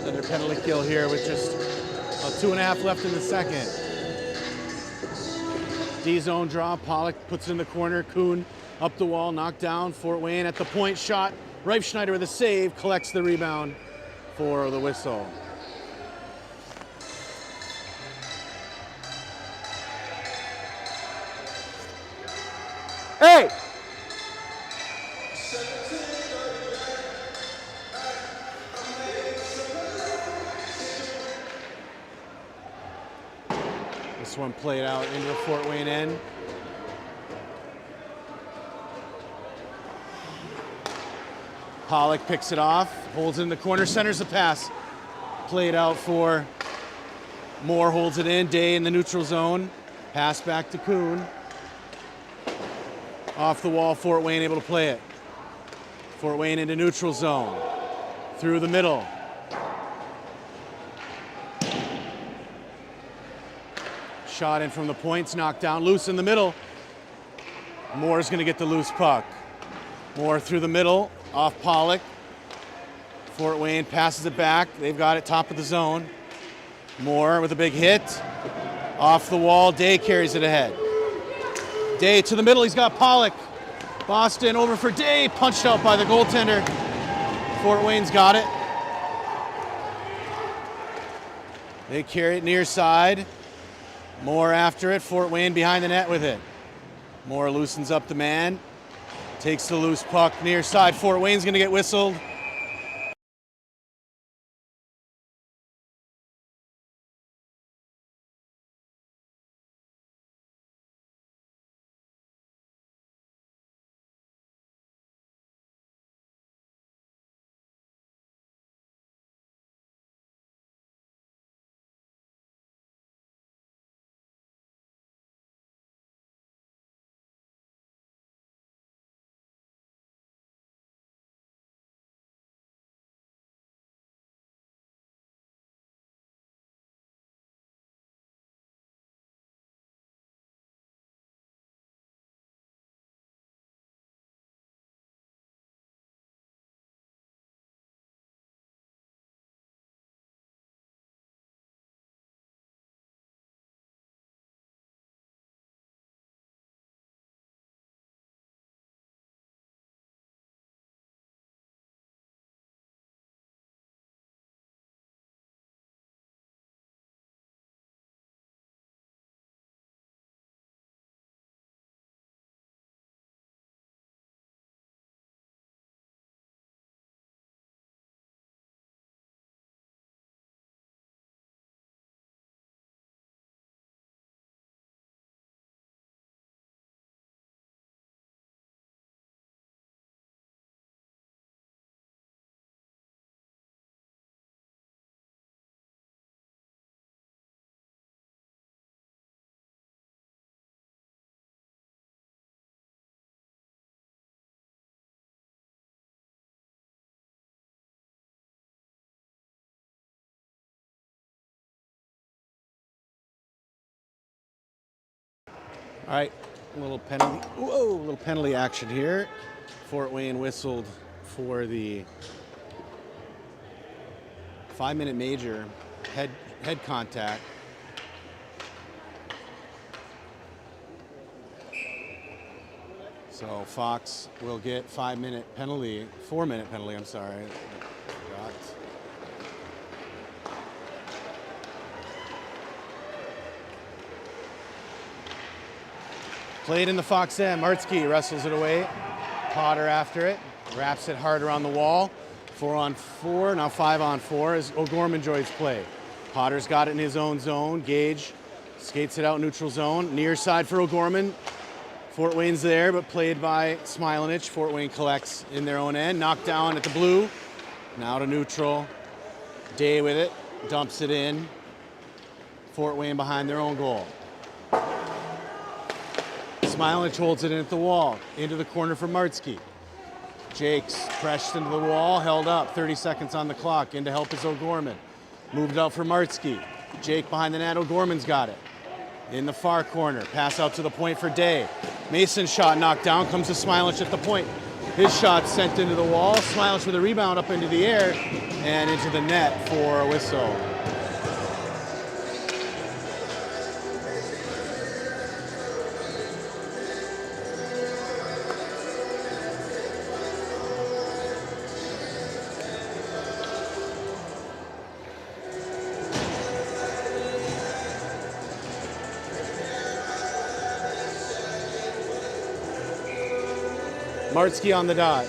Another penalty kill here with just 2.5 left in the second. D-zone draw, Pollock puts it in the corner, Kuhn up the wall, knocked down, Fort Wayne at the point shot. Reifschneider with a save, collects the rebound for the whistle. Hey! This one played out into the Fort Wayne end. Pollock picks it off, holds it in the corner, centers the pass. Played out for Moore, holds it in, Day in the neutral zone. Pass back to Kuhn. Off the wall, Fort Wayne able to play it. Fort Wayne into neutral zone. Through the middle. Shot in from the points, knocked down, loose in the middle. Moore's gonna get the loose puck. Moore through the middle, off Pollock. Fort Wayne passes it back. They've got it top of the zone. Moore with a big hit. Off the wall, Day carries it ahead. Day to the middle, he's got Pollock. Boston over for Day, punched out by the goaltender. Fort Wayne's got it. They carry it near side. Moore after it, Fort Wayne behind the net with it. Moore loosens up the man. Takes the loose puck near side. Fort Wayne's gonna get whistled. All right, a little penalty action here. Fort Wayne whistled for the 5-minute major, head contact. So Fox will get 4-minute penalty, I'm sorry. Played in the Fox end. Martzke wrestles it away. Potter after it. Wraps it hard around the wall. 4-on-4, now 5-on-4 as O'Gorman joins play. Potter's got it in his own zone. Gage skates it out neutral zone. Near side for O'Gorman. Fort Wayne's there, but played by Smilanich. Fort Wayne collects in their own end. Knocked down at the blue. Now to neutral. Day with it. Dumps it in. Fort Wayne behind their own goal. Smilanich holds it in at the wall, into the corner for Martzke. Jakes pressed into the wall, held up, 30 seconds on the clock, in to help is O'Gorman. Moved out for Martzke. Jake behind the net, O'Gorman's got it. In the far corner, pass out to the point for Day. Mason's shot knocked down, comes to Smilanich at the point. His shot sent into the wall, Smilanich with a rebound up into the air, and into the net for a whistle. Martzke on the dot.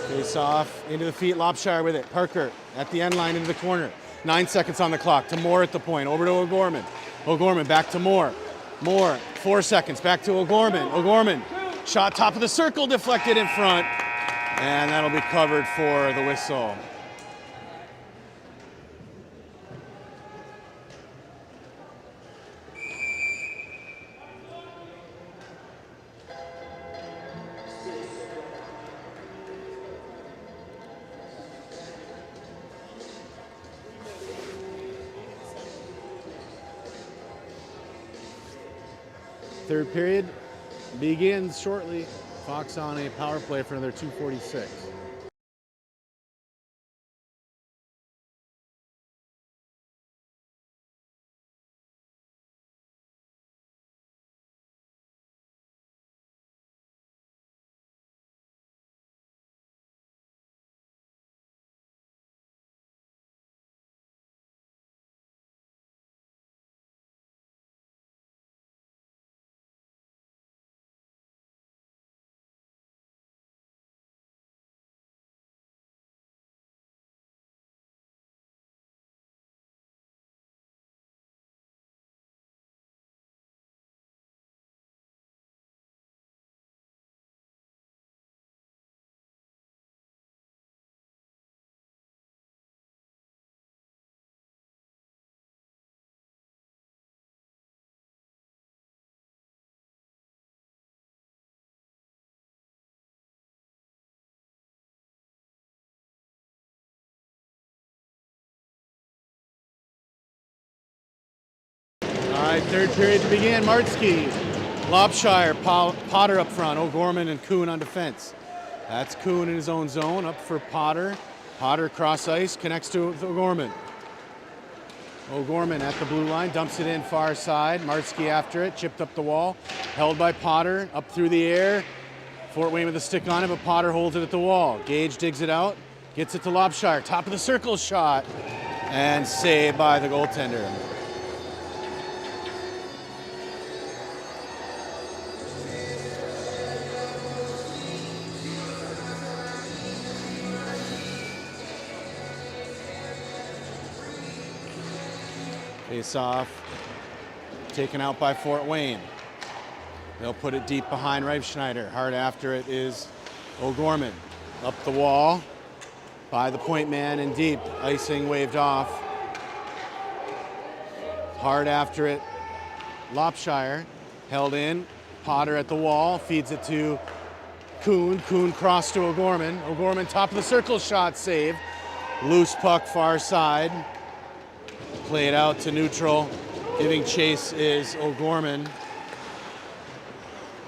Face off, into the feet, Lopshire with it. Parker at the end line into the corner. 9 seconds on the clock to Moore at the point. Over to O'Gorman. O'Gorman back to Moore. Moore, 4 seconds, back to O'Gorman. O'Gorman, shot top of the circle, deflected in front. And that'll be covered for the whistle. Third period begins shortly. Fox on a power play for another 2:46. All right, third period to begin. Martzke, Lopshire, Potter up front. O'Gorman and Kuhn on defense. That's Kuhn in his own zone, up for Potter. Potter cross ice, connects to O'Gorman. O'Gorman at the blue line, dumps it in far side. Martzke after it, chipped up the wall. Held by Potter, up through the air. Fort Wayne with a stick on it, but Potter holds it at the wall. Gage digs it out, gets it to Lopshire. Top of the circle shot, and saved by the goaltender. Face off, taken out by Fort Wayne. They'll put it deep behind Reifschneider. Hard after it is O'Gorman. Up the wall by the point man and deep. Icing waved off. Hard after it, Lopshire held in. Potter at the wall, feeds it to Kuhn. Kuhn cross to O'Gorman. O'Gorman top of the circle shot, save. Loose puck far side. Played out to neutral. Giving chase is O'Gorman.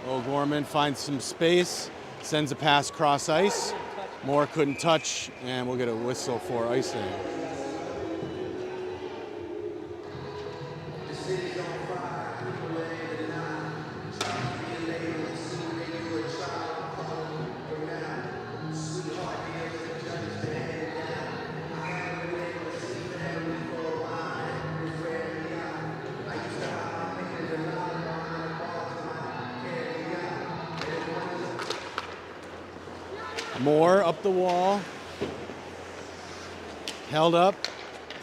O'Gorman finds some space, sends a pass cross ice. Moore couldn't touch, and we'll get a whistle for icing. Moore up the wall, held up.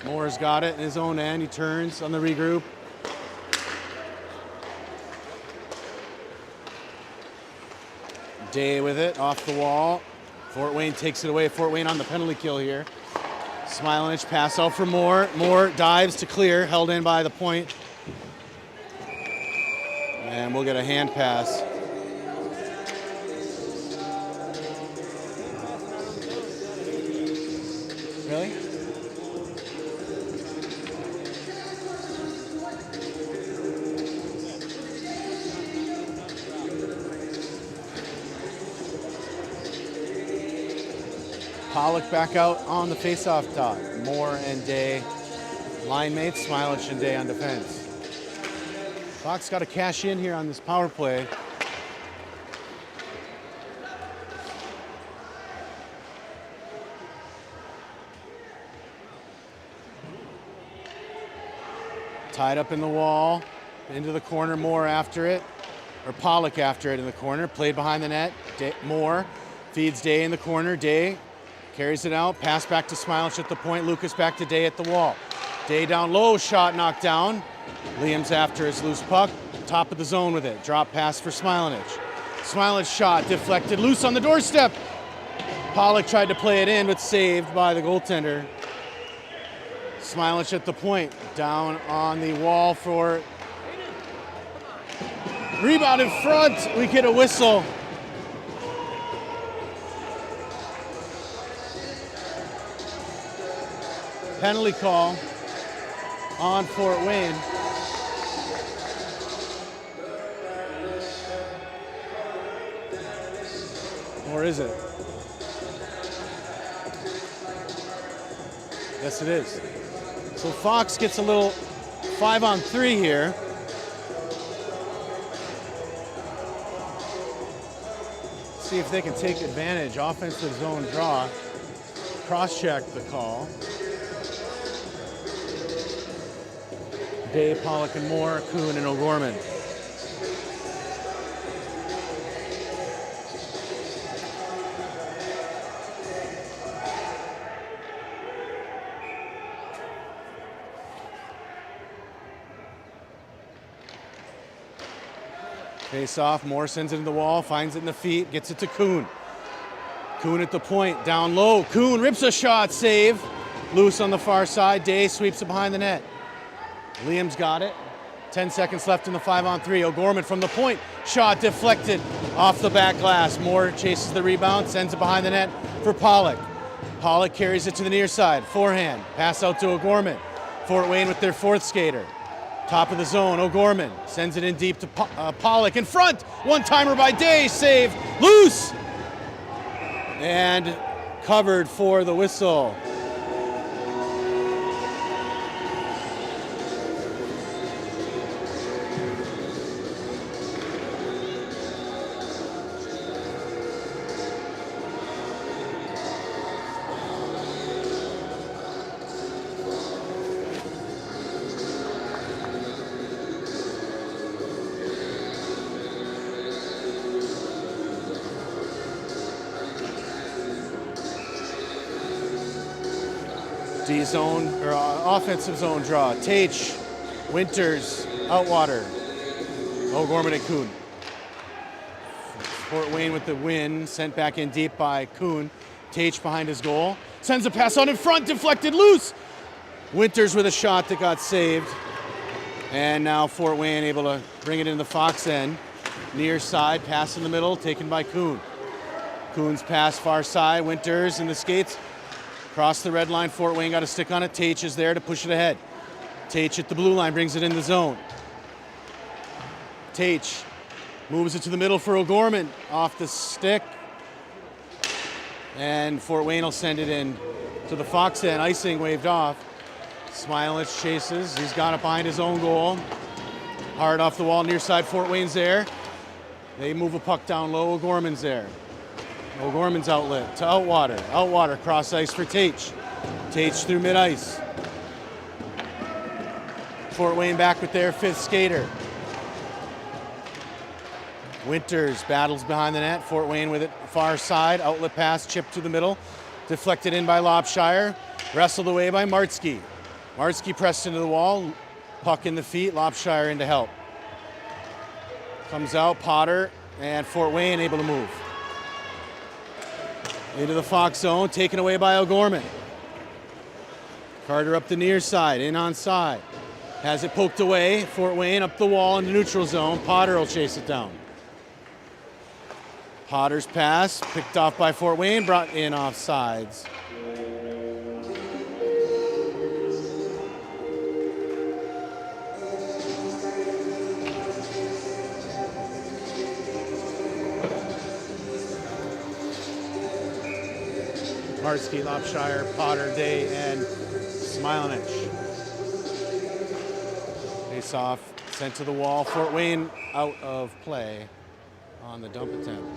Moore's got it in his own end. He turns on the regroup. Day with it, off the wall. Fort Wayne takes it away. Fort Wayne on the penalty kill here. Smilanich pass out for Moore. Moore dives to clear, held in by the point. And we'll get a hand pass. Really? Pollock back out on the face-off dot. Moore and Day, line mates, Smilich and Day on defense. Fox got to cash in here on this power play. Tied up in the wall. into the corner, Moore after it, or Pollock after it in the corner, played behind the net. Moore feeds Day in the corner. Day carries it out, pass back to Smilich at the point. Lucas back to Day at the wall. Day down low, shot knocked down. Liam's after his loose puck, top of the zone with it. Drop pass for Smilich. Smilich shot deflected, loose on the doorstep. Pollock tried to play it in, but saved by the goaltender. Smilich at the point, down on the wall for rebound in front. We get a whistle. Penalty call on Fort Wayne. Or is it? Yes, it is. So Fox gets a little 5-on-3 here. See if they can take advantage. Offensive zone draw. Cross-check the call. Day, Pollock, and Moore, Kuhn, and O'Gorman. Face off, Moore sends it in the wall, finds it in the feet, gets it to Kuhn. Kuhn at the point, down low. Kuhn rips a shot, save. Loose on the far side, Day sweeps it behind the net. Liam's got it. 10 seconds left in the 5-on-3. O'Gorman from the point. Shot deflected off the back glass. Moore chases the rebound, sends it behind the net for Pollock. Pollock carries it to the near side. Forehand. Pass out to O'Gorman. Fort Wayne with their fourth skater. Top of the zone. O'Gorman sends it in deep to Pollock. In front. One-timer by Day. Save. Loose. And covered for the whistle. D-zone, or offensive zone draw. Tage, Winters, Outwater, O'Gorman and Kuhn. Fort Wayne with the win, sent back in deep by Kuhn. Tage behind his goal. Sends a pass out in front, deflected, loose. Winters with a shot that got saved. And now Fort Wayne able to bring it in the Fox end. Near side, pass in the middle, taken by Kuhn. Kuhn's pass far side, Winters in the skates. Cross the red line, Fort Wayne got a stick on it. Tage is there to push it ahead. Tage at the blue line, brings it in the zone. Tage moves it to the middle for O'Gorman. Off the stick. And Fort Wayne will send it in to the Fox end. Icing waved off. Smilich chases. He's got it behind his own goal. Hard off the wall, near side, Fort Wayne's there. They move a puck down low, O'Gorman's there. O'Gorman's outlet to Outwater. Outwater cross ice for Tage. Tage through mid-ice. Fort Wayne back with their fifth skater. Winters battles behind the net. Fort Wayne with it far side. Outlet pass, chip to the middle. Deflected in by Lopshire. Wrestled away by Martzke. Martzke pressed into the wall. Puck in the feet. Lopshire in to help. Comes out, Potter, and Fort Wayne able to move. Into the Fox zone, taken away by O'Gorman. Carter up the near side, in on side. Has it poked away. Fort Wayne up the wall in the neutral zone. Potter will chase it down. Potter's pass, picked off by Fort Wayne, brought in off sides. Martzke, Lopshire, Potter, Day, and Smilich. Face off, sent to the wall. Fort Wayne out of play on the dump attempt.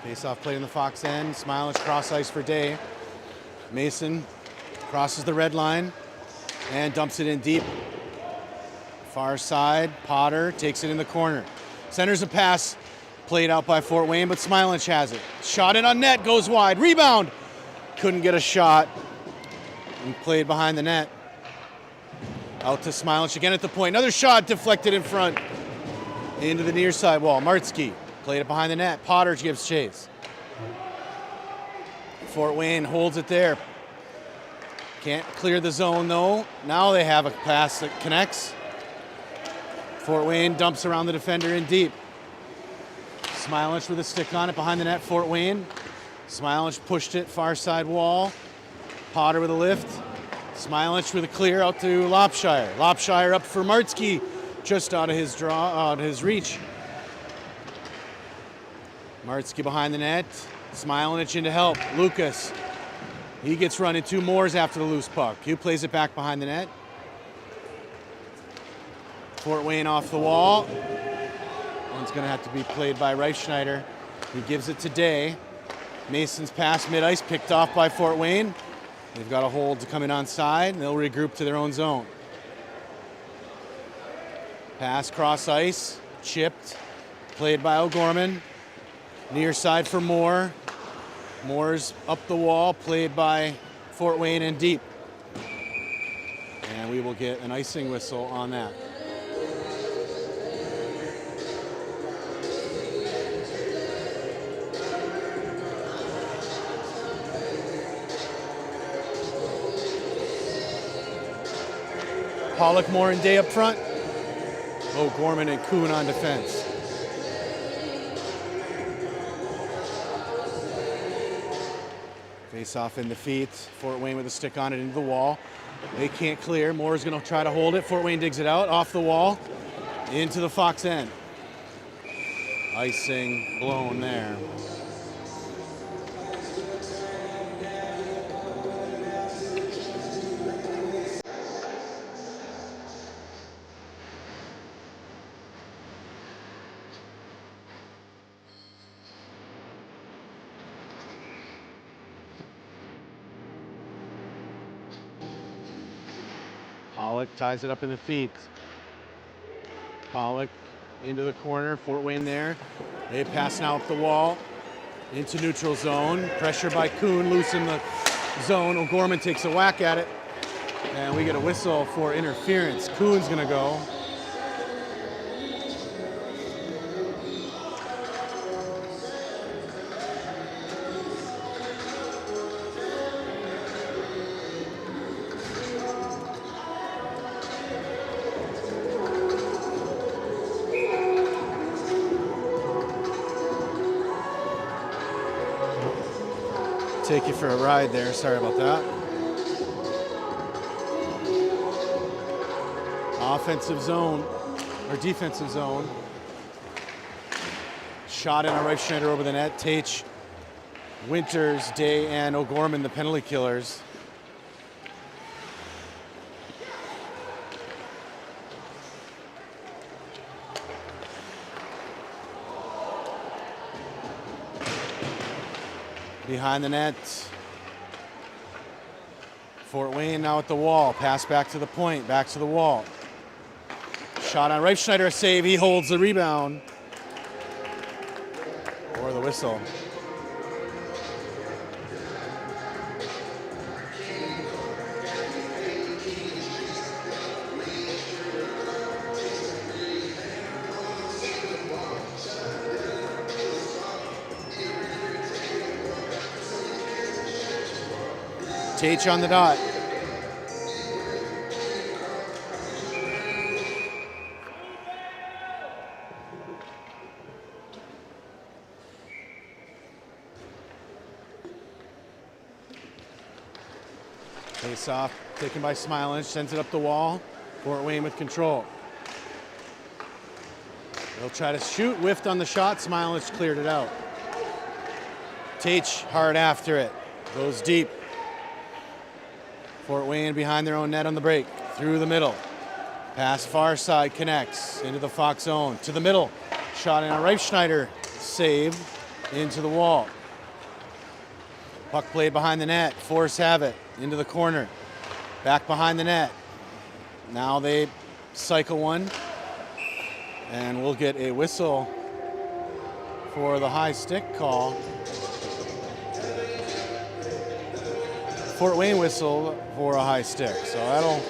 Face-off played in the Fox end. Smilance cross ice for Day. Mason crosses the red line and dumps it in deep. Far side, Potter takes it in the corner. Centers a pass, played out by Fort Wayne, but Smilance has it. Shot in on net, goes wide. Rebound! Couldn't get a shot. And played behind the net. Out to Smilance again at the point. Another shot deflected in front. Into the near side wall. Martzke played it behind the net. Potter gives chase. Fort Wayne holds it there. Can't clear the zone though. Now they have a pass that connects. Fort Wayne dumps around the defender in deep. Smilance with a stick on it behind the net. Fort Wayne. Smilance pushed it far side wall. Potter with a lift. Smilance with a clear out to Lopshire. Lopshire up for Martzke, just out of his reach. Martzke behind the net. Smilance in to help. Lucas. He gets run into Moores after the loose puck. He plays it back behind the net. Fort Wayne off the wall. One's going to have to be played by Reifschneider. He gives it to Day. Mason's pass mid-ice, picked off by Fort Wayne. They've got a hold to come in onside, and they'll regroup to their own zone. Pass cross ice, chipped, played by O'Gorman. Near side for Moore. Moore's up the wall, played by Fort Wayne and deep. And we will get an icing whistle on that. Pollock, Moore, and Day up front. O'Gorman and Kuhn on defense. Face off in the feet. Fort Wayne with a stick on it into the wall. They can't clear. Moore's going to try to hold it. Fort Wayne digs it out off the wall into the Fox end. Icing blown there. Pollock ties it up in the feet. Pollock into the corner. Fort Wayne there. They pass now up the wall into neutral zone. Pressure by Kuhn, loose in the zone. O'Gorman takes a whack at it. And we get a whistle for interference. Kuhn's going to go. Take you for a ride there. Sorry about that. Offensive zone, or defensive zone. Shot in a Reifschneider over the net. Tate, Winters, Day, and O'Gorman, the penalty killers. Behind the net. Fort Wayne now at the wall. Pass back to the point, back to the wall. Shot on Reifschneider, a save. He holds the rebound. Or the whistle. Tate on the dot. Face off, taken by Smilance, sends it up the wall. Fort Wayne with control. They'll try to shoot, whiffed on the shot. Smilance cleared it out. Tate hard after it, goes deep. Fort Wayne behind their own net on the break, through the middle. Pass far side, connects into the Fox zone, to the middle. Shot in on Reifschneider, save. into the wall. Puck played behind the net. Force have it into the corner. Back behind the net. Now they cycle one, and we'll get a whistle for the high stick call. Fort Wayne whistle for a high stick. So that'll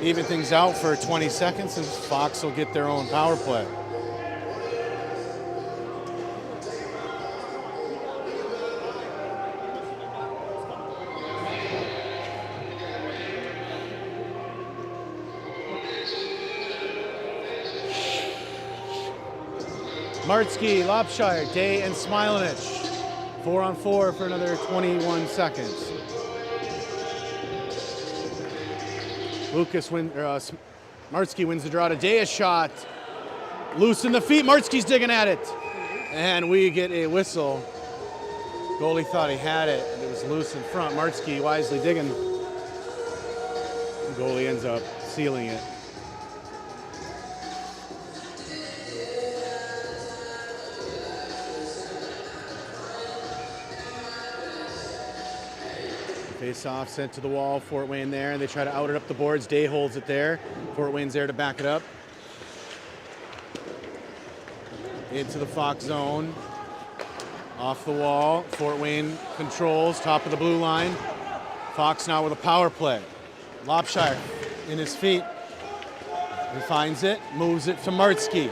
even things out for 20 seconds, and Fox will get their own power play. Martzke, Lopshire, Day, and Smilanich. 4-on-4 for another 21 seconds. Martzke wins the draw to Day. A shot. Loose in the feet. Martzke's digging at it. And we get a whistle. Goalie thought he had it, and it was loose in front. Martzke wisely digging. Goalie ends up sealing it. Face-off sent to the wall. Fort Wayne there, and they try to out it up the boards. Day holds it there. Fort Wayne's there to back it up. Into the Fox zone. Off the wall. Fort Wayne controls. Top of the blue line. Fox now with a power play. Lopshire in his feet. He finds it. Moves it to Martzke.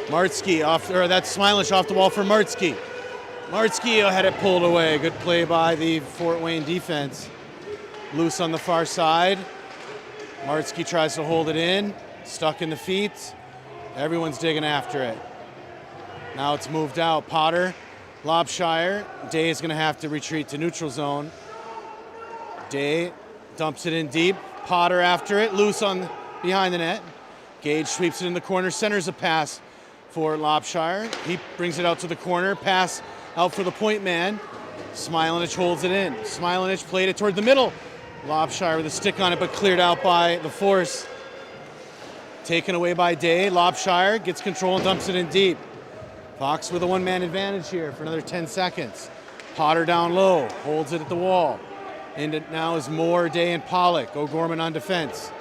Martzke off, or that's Smilanich off the wall for Martzke. Martzke had it pulled away. Good play by the Fort Wayne defense. Loose on the far side. Martzke tries to hold it in. Stuck in the feet. Everyone's digging after it. Now it's moved out. Potter, Lopshire. Day is going to have to retreat to neutral zone. Day dumps it in deep. Potter after it. Loose on behind the net. Gage sweeps it in the corner. Centers a pass for Lopshire. He brings it out to the corner. Pass out for the point man. Smilanich holds it in. Smilanich played it toward the middle. Lopshire with a stick on it, but cleared out by the Force. Taken away by Day. Lopshire gets control and dumps it in deep. Fox with a one-man advantage here for another 10 seconds. Potter down low, holds it at the wall. And it now is Moore, Day, and Pollock. O'Gorman on defense.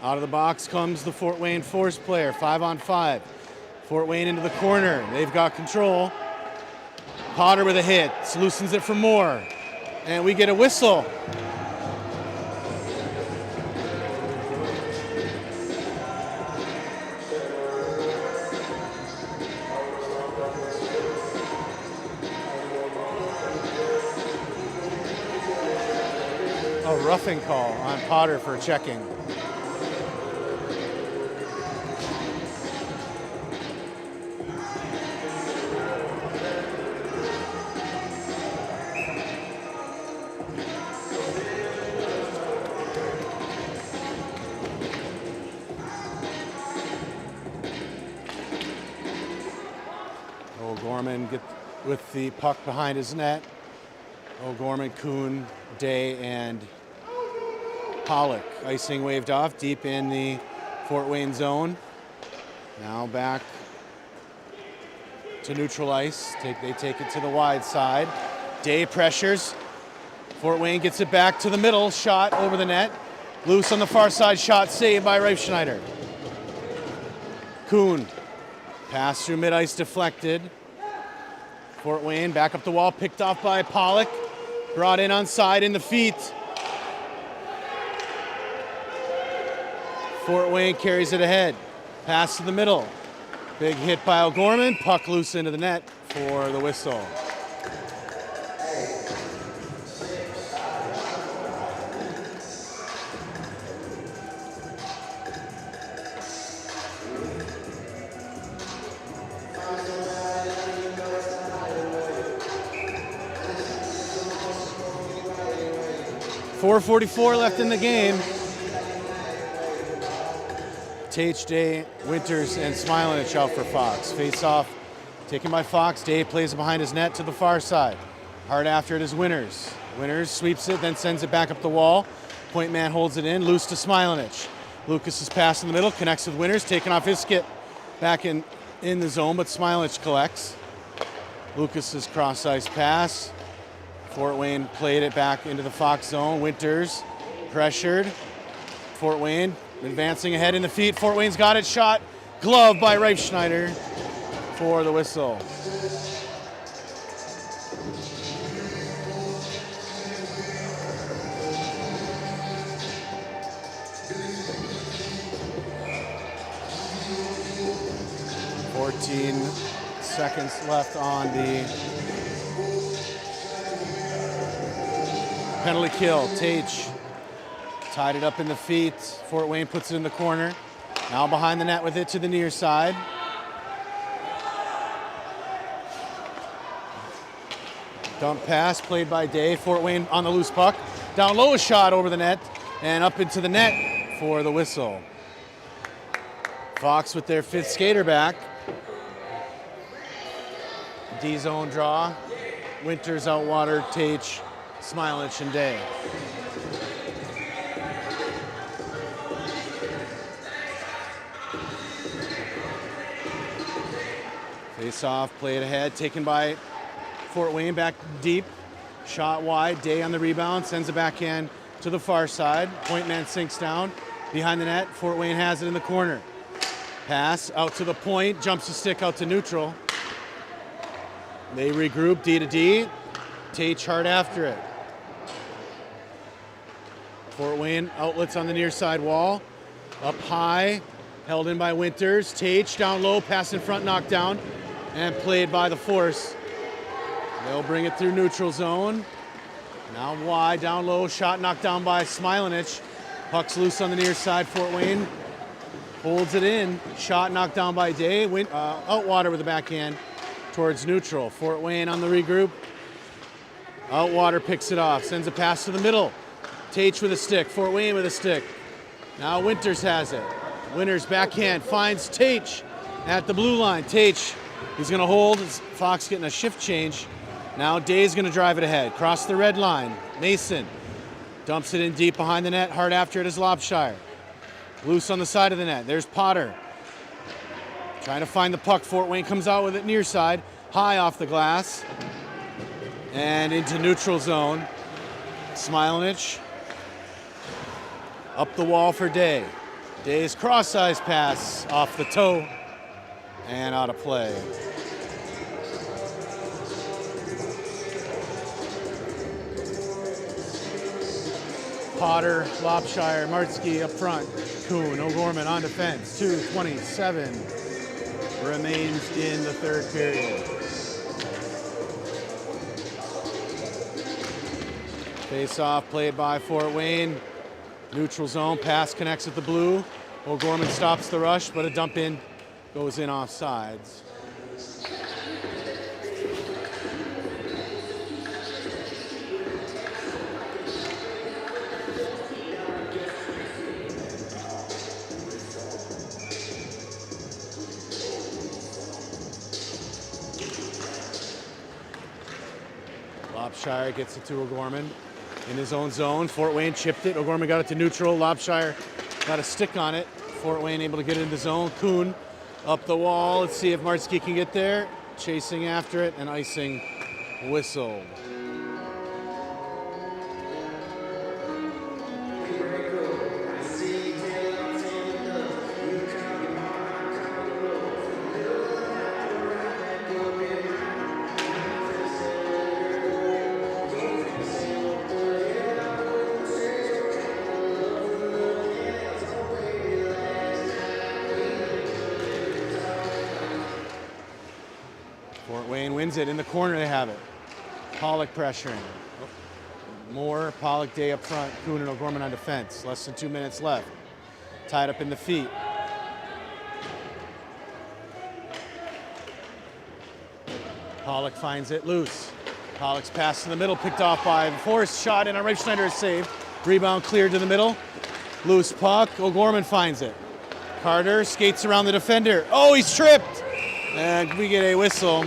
Out of the box comes the Fort Wayne Force player, 5-on-5. Fort Wayne into the corner. They've got control. Potter with a hit. Loosens it for Moore. And we get a whistle. A roughing call on Potter for checking. O'Gorman get with the puck behind his net. O'Gorman, Kuhn, Day, and Pollock. Icing waved off deep in the Fort Wayne zone. Now back to neutral ice. They take it to the wide side. Day pressures. Fort Wayne gets it back to the middle. Shot over the net. Loose on the far side. Shot saved by Reifschneider. Kuhn. Pass through mid-ice deflected. Fort Wayne back up the wall. Picked off by Pollock. Brought in on side in the feet. Fort Wayne carries it ahead. Pass to the middle. Big hit by O'Gorman. Puck loose into the net for the whistle. .444 left in the game. Tate, Day, Winters, and Smilanich out for Fox. Face off, taken by Fox. Day plays it behind his net to the far side. Hard after it is Winters. Winters sweeps it, then sends it back up the wall. Point man holds it in, loose to Smilanich. Lucas's pass in the middle, connects with Winters, taken off his skip. Back in in the zone, but Smilich collects. Lucas's cross-ice pass. Fort Wayne played it back into the Fox zone. Winters pressured. Fort Wayne advancing ahead in the feet. Fort Wayne's got it. Shot. Glove by Reifschneider for the whistle. Seconds left on the penalty kill. Tage tied it up in the feet. Fort Wayne puts it in the corner. Now behind the net with it to the near side. Dump pass played by Day. Fort Wayne on the loose puck. Down low, a shot over the net and up into the net for the whistle. Fox with their fifth skater back. D-zone draw. Winters outwater, Tage, Smilich, and Day. Face off, play it ahead, taken by Fort Wayne, back deep. Shot wide, Day on the rebound, sends a backhand to the far side. Point man sinks down behind the net. Fort Wayne has it in the corner. Pass out to the point, jumps the stick out to neutral. They regroup, D to D. Tage hard after it. Fort Wayne outlets on the near side wall. Up high, held in by Winters. Tage down low, pass in front, knocked down, and played by the Force. They'll bring it through neutral zone. Now wide, down low, shot knocked down by Smilich. Puck's loose on the near side, Fort Wayne holds it in. Shot knocked down by Day. Outwater with a backhand towards neutral. Fort Wayne on the regroup. Outwater picks it off, sends a pass to the middle. Tage with a stick, Fort Wayne with a stick. Now Winters has it. Winters backhand finds Tage at the blue line. Tage, he's gonna hold. Fox getting a shift change. Now Day's gonna drive it ahead. Cross the red line. Mason dumps it in deep behind the net. Hard after it is Lobshire. Loose on the side of the net. There's Potter. Trying to find the puck. Fort Wayne comes out with it near side. High off the glass. And into neutral zone. Smilich. Up the wall for Day. Day's cross-ice pass off the toe. And out of play. Potter, Lobshire, Martzke up front. Kuhn, O'Gorman on defense. 2:27 remains in the third period. Face-off played by Fort Wayne. Neutral zone, pass connects with the blue. O'Gorman stops the rush, but a dump in goes in off sides. Lobshire gets it to O'Gorman in his own zone. Fort Wayne chipped it. O'Gorman got it to neutral. Lobshire got a stick on it. Fort Wayne able to get it in the zone. Kuhn up the wall. Let's see if Martzke can get there. Chasing after it, and icing whistle. Fort Wayne wins it. In the corner they have it. Pollock pressuring. Moore, Pollock, Day up front. Kuhn and O'Gorman on defense. Less than 2 minutes left. Tied up in the feet. Pollock finds it loose. Pollock's pass in the middle, picked off by Force. Shot in on Reifschneider is saved. Rebound cleared to the middle. Loose puck. O'Gorman finds it. Carter skates around the defender. Oh, he's tripped! And we get a whistle.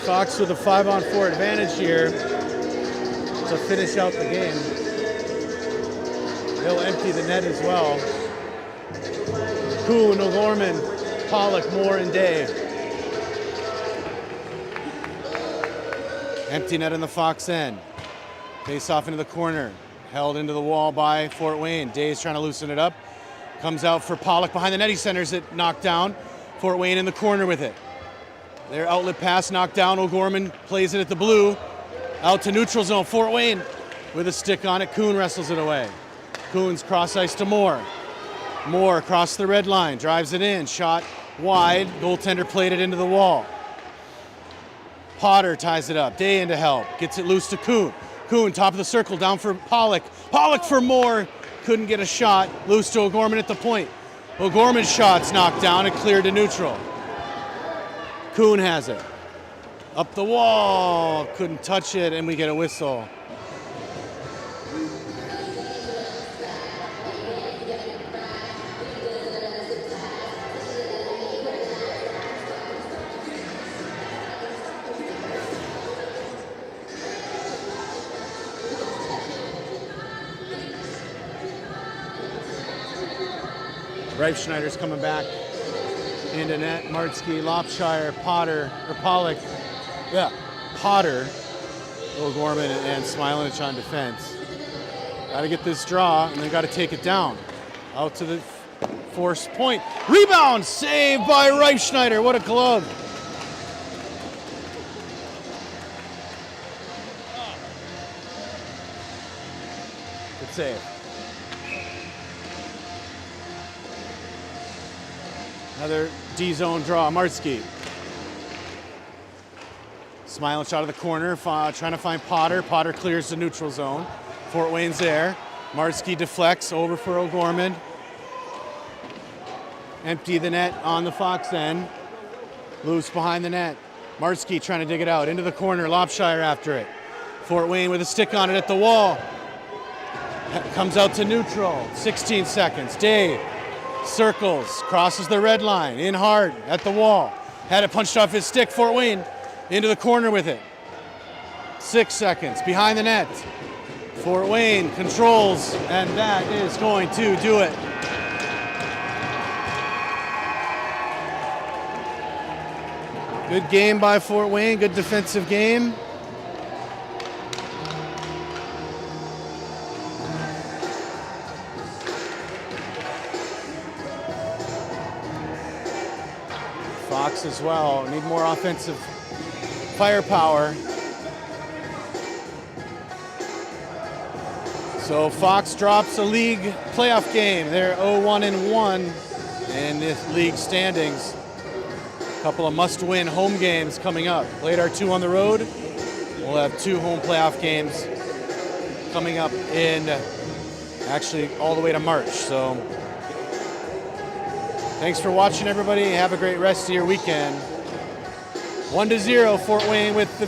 Fox with a 5-on-4 advantage here to finish out the game. They'll empty the net as well. Kuhn, O'Gorman, Pollock, Moore, and Day. Empty net in the Fox end. Face off into the corner. Held into the wall by Fort Wayne. Day's trying to loosen it up. Comes out for Pollock behind the net. He centers it, knocked down. Fort Wayne in the corner with it. Their outlet pass knocked down. O'Gorman plays it at the blue. Out to neutral zone. Fort Wayne with a stick on it. Kuhn wrestles it away. Kuhn's cross ice to Moore. Moore across the red line. Drives it in. Shot wide. Goaltender played it into the wall. Potter ties it up. Day in to help. Gets it loose to Kuhn. Kuhn, top of the circle, down for Pollock. Pollock for Moore. Couldn't get a shot. Loose to O'Gorman at the point. O'Gorman's shot's knocked down and cleared to neutral. Kuhn has it. Up the wall. Couldn't touch it, and we get a whistle. Reifschneider's coming back into net. Martzke, Lopshire, Potter, or Pollock. Yeah, Potter, O'Gorman, and Smilanich on defense. Got to get this draw, and they got to take it down. Out to the forced point. Rebound, saved by Reifschneider. What a glove. Good save. Another D-zone draw, Martzke. Smilanich out of the corner, trying to find Potter. Potter clears the neutral zone. Fort Wayne's there. Martzke deflects over for O'Gorman. Empty the net on the Fox end. Loose behind the net. Martzke trying to dig it out. Into the corner, Lopshire after it. Fort Wayne with a stick on it at the wall. Comes out to neutral, 16 seconds. Dave. Circles, crosses the red line, in hard, at the wall. Had it punched off his stick, Fort Wayne into the corner with it. 6 seconds, behind the net. Fort Wayne controls, and that is going to do it. Good game by Fort Wayne, good defensive game. Fox as well, need more offensive firepower. So Fox drops a league playoff game. They're 0-1-1 in the league standings. A couple of must-win home games coming up. Played our 2 on the road. We'll have 2 home playoff games coming up in actually all the way to March. So thanks for watching, everybody. Have a great rest of your weekend. 1-0, Fort Wayne with the